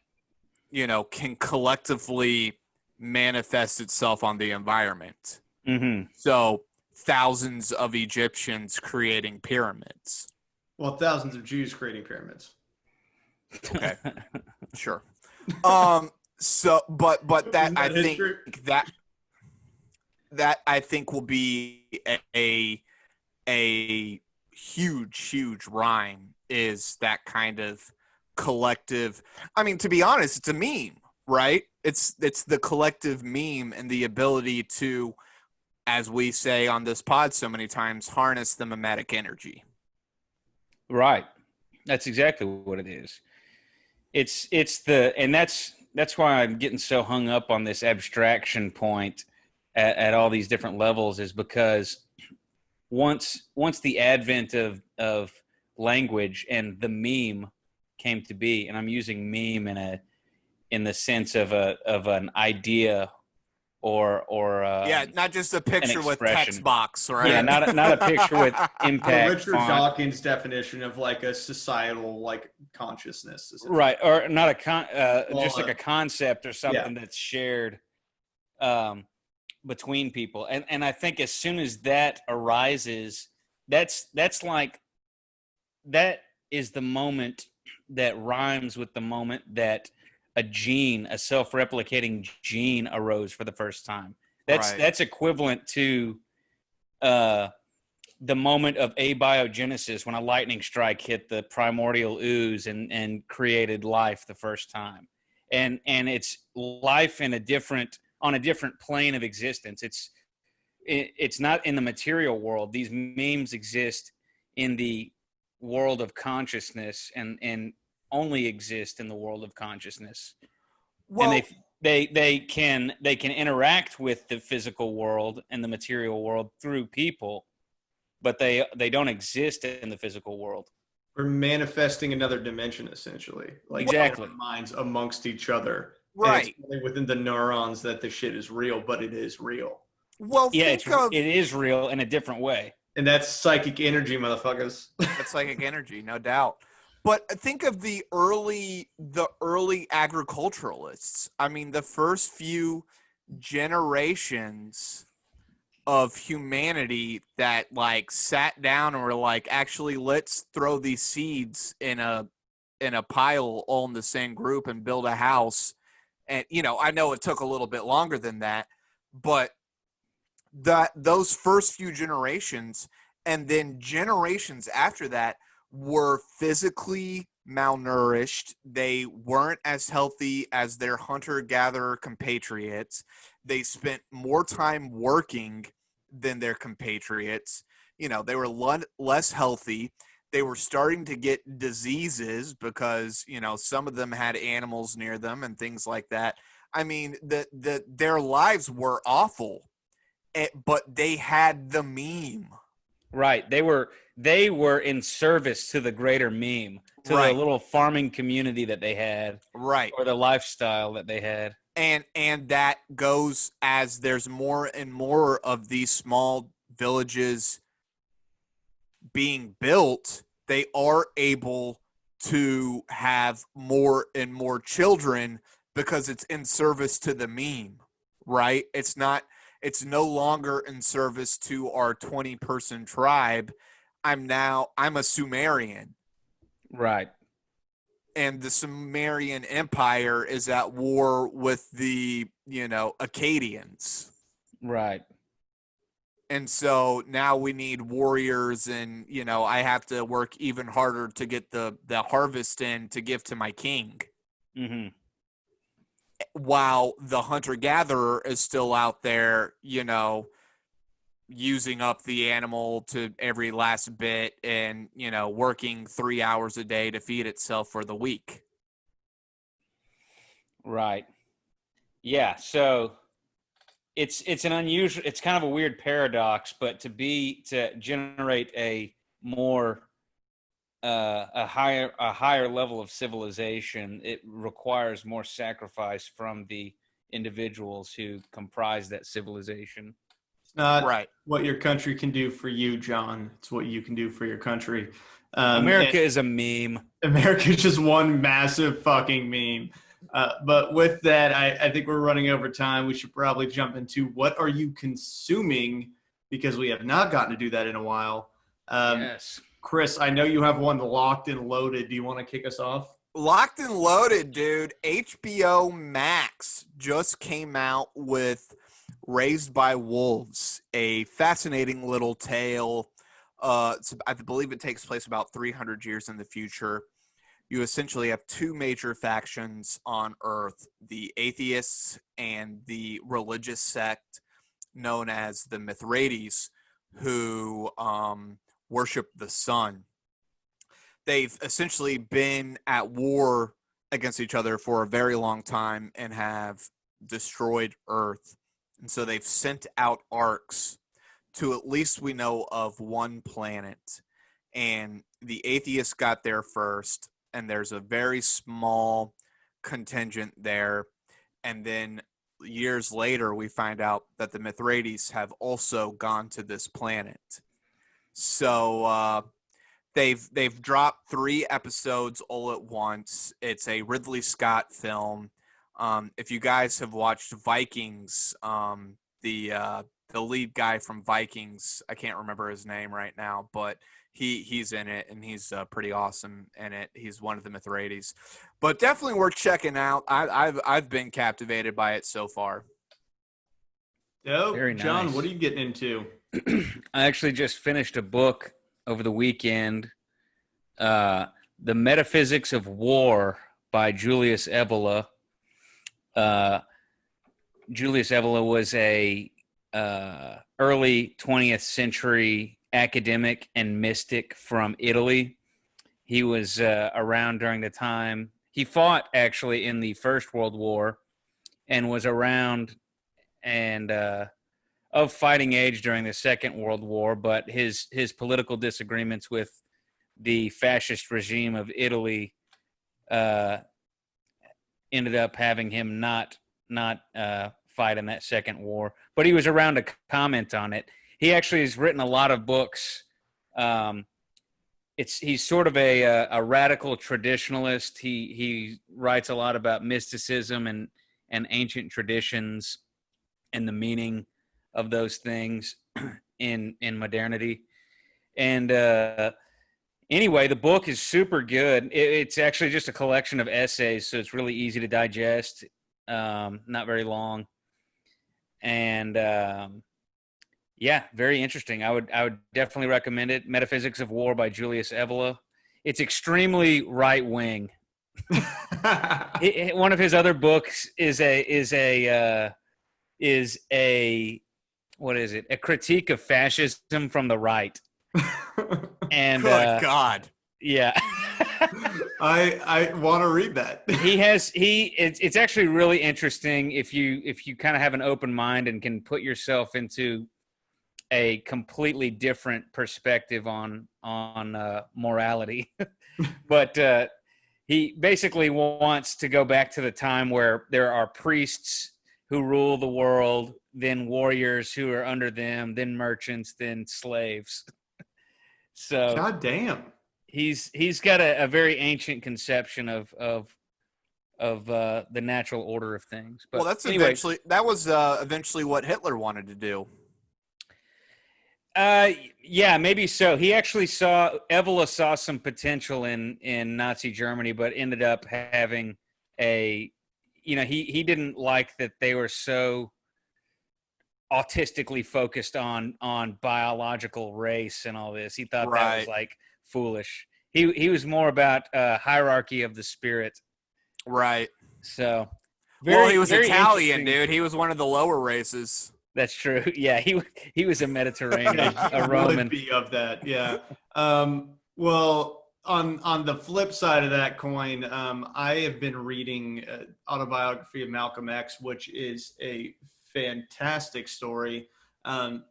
S1: can collectively manifest itself on the environment.
S6: Mm-hmm.
S1: So thousands of Egyptians creating pyramids.
S2: Well, thousands of Jews creating pyramids.
S1: Okay, sure. So, but that I think that I think will be a huge rhyme, is that kind of collective. I mean, to be honest, it's a meme, right? It's the collective meme and the ability to, as we say on this pod so many times, harness the mimetic energy.
S6: Right. That's exactly what it is. That's why I'm getting so hung up on this abstraction point at all these different levels, is because once the advent of language and the meme came to be, and I'm using meme in the sense of an idea or
S1: not just a picture with text box, right?
S6: Yeah, not a picture with impact.
S2: Richard Dawkins' definition of like a societal like consciousness,
S6: right? Or not just like a concept or something that's shared between people. And I think as soon as that arises, that is the moment that rhymes with the moment that a self-replicating gene arose for the first time. That's equivalent to the moment of abiogenesis, when a lightning strike hit the primordial ooze and created life the first time. And it's life on a different plane of existence. It's not in the material world. These memes exist in the world of consciousness and only exist in the world of consciousness. Well, and they can interact with the physical world and the material world through people, but they don't exist in the physical world.
S2: We're manifesting another dimension, essentially. Like
S6: exactly.
S2: Our minds amongst each other.
S1: Right.
S2: And it's really within the neurons that the shit is real, but it is real.
S1: Well,
S6: yeah, it is real in a different way.
S2: And that's psychic energy, motherfuckers.
S1: That's psychic energy, no doubt. But think of the early agriculturalists. I mean, the first few generations of humanity that like sat down and were like, actually, let's throw these seeds in a pile all in the same group and build a house. And I know it took a little bit longer than that, but those first few generations and then generations after that were physically malnourished. They weren't as healthy as their hunter-gatherer compatriots. They spent more time working than their compatriots. They were less healthy. They were starting to get diseases because, some of them had animals near them and things like that. I mean, their lives were awful, but they had the meme.
S6: Right. They were in service to the greater meme, to
S1: Right.
S6: the little farming community that they had,
S1: Right.
S6: or the lifestyle that they had.
S1: And that goes as there's more and more of these small villages being built, they are able to have more and more children because it's in service to the meme, right? It's no longer in service to our 20-person tribe. I'm a Sumerian.
S6: Right.
S1: And the Sumerian Empire is at war with the, Akkadians.
S6: Right.
S1: And so now we need warriors, and, I have to work even harder to get the harvest in to give to my king.
S6: Mm-hmm.
S1: While the hunter-gatherer is still out there, using up the animal to every last bit and, working 3 hours a day to feed itself for the week.
S6: Right. Yeah. So it's an unusual, it's kind of a weird paradox, but to generate a more, a higher level of civilization, it requires more sacrifice from the individuals who comprise that civilization.
S2: It's not
S1: right.
S2: what your country can do for you, John. It's what you can do for your country.
S6: America is a meme.
S2: America's just one massive fucking meme. But with that, I think we're running over time. We should probably jump into what are you consuming, because we have not gotten to do that in a while.
S6: Yes.
S2: Chris, I know you have one locked and loaded. Do you want to kick us off?
S1: Locked and loaded, dude. HBO Max just came out with Raised by Wolves, a fascinating little tale. I believe it takes place about 300 years in the future. You essentially have two major factions on Earth, the atheists and the religious sect known as the Mithridates, who worship the sun. They've essentially been at war against each other for a very long time and have destroyed Earth. And so they've sent out arcs to, at least we know of, one planet. And the atheists got there first, and there's a very small contingent there. And then years later, we find out that the Mithridates have also gone to this planet. So they've dropped 3 episodes all at once. It's a Ridley Scott film. If you guys have watched Vikings, the lead guy from Vikings, I can't remember his name right now, but he's in it, and he's pretty awesome in it. He's one of the Mithridates, but definitely worth checking out. I've been captivated by it so far.
S2: Dope.
S6: Very nice.
S2: John, what are you getting into?
S6: I actually just finished a book over the weekend, The Metaphysics of War by Julius Evola. Julius Evola was a early 20th century academic and mystic from Italy. He was around during the time. He fought actually in the First World War and was around and of fighting age during the Second World War, but his political disagreements with the fascist regime of Italy ended up having him not fight in that second war. But he was around to comment on it. He actually has written a lot of books he's sort of a radical traditionalist. He writes a lot about mysticism and ancient traditions and the meaning of those things in modernity. And anyway, the book is super good. It's actually just a collection of essays, so it's really easy to digest. Not very long, and yeah, very interesting. I would definitely recommend it. Metaphysics of War by Julius Evola. It's extremely right wing. One of his other books is a what is it? A critique of fascism from the right. And
S1: Good God.
S6: Yeah.
S2: I want to read that.
S6: It's actually really interesting if you kind of have an open mind and can put yourself into a completely different perspective on morality. But he basically wants to go back to the time where there are priests who rule the world, then warriors who are under them, then merchants, then slaves. So
S2: God damn.
S6: He's got a very ancient conception of the natural order of things. But
S1: Well, that's
S6: anyway,
S1: eventually what Hitler wanted to do.
S6: yeah, maybe so. He actually Evola saw some potential in Nazi Germany, but ended up having he didn't like that they were so autistically focused on biological race and all this. He thought that was like foolish. He was more about hierarchy of the spirit.
S1: Right.
S6: So
S1: he was Italian, dude. He was one of the lower races.
S6: That's true. Yeah, he was a Mediterranean, a Roman.
S2: Would be of that, yeah. Well, on the flip side of that coin, I have been reading Autobiography of Malcolm X, which is a fantastic story. Man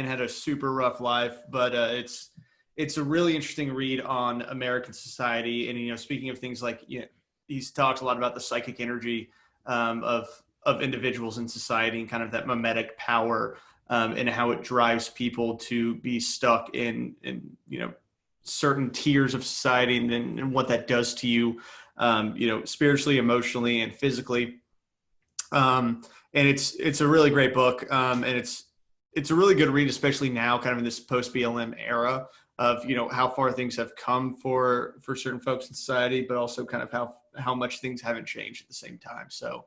S2: had a super rough life, but it's a really interesting read on American society. And speaking of things like he's talked a lot about the psychic energy of individuals in society and kind of that mimetic power and how it drives people to be stuck in certain tiers of society and what that does to you, spiritually, emotionally, and physically. And it's a really great book. And it's a really good read, especially now kind of in this post BLM era of, how far things have come for certain folks in society, but also kind of how much things haven't changed at the same time. So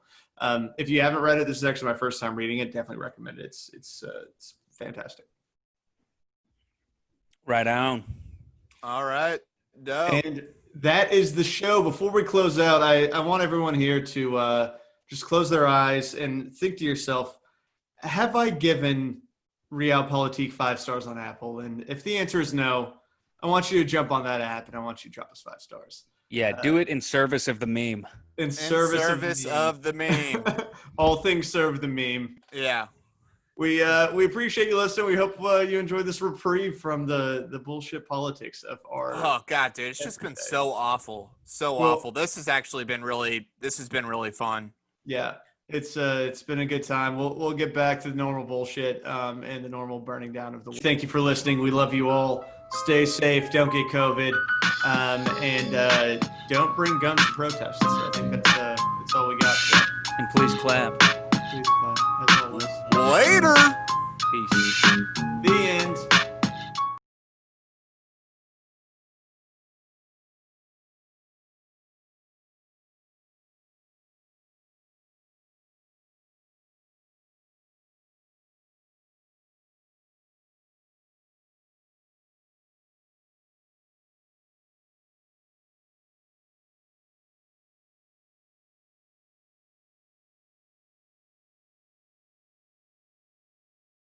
S2: if you haven't read it, this is actually my first time reading it. Definitely recommend it. It's fantastic.
S6: Right on.
S1: All right. Dope.
S2: And that is the show. Before we close out, I want everyone here to just close their eyes and think to yourself, have I given Realpolitik 5 stars on Apple? And if the answer is no, I want you to jump on that app and I want you to drop us 5 stars.
S6: Yeah, do it in service of the meme.
S2: In service
S1: of the meme.
S2: All things serve the meme.
S1: Yeah.
S2: We appreciate you listening. We hope you enjoyed this reprieve from the bullshit politics of our.
S1: Oh God, dude, it's just been so awful, awful. This has been really fun.
S2: Yeah, it's been a good time. We'll get back to the normal bullshit and the normal burning down of the. Thank you for listening. We love you all. Stay safe. Don't get COVID, and don't bring guns to protests. I think that's all we got.
S6: And please clap.
S2: Please clap, as always.
S1: Later.
S6: Peace.
S2: The end.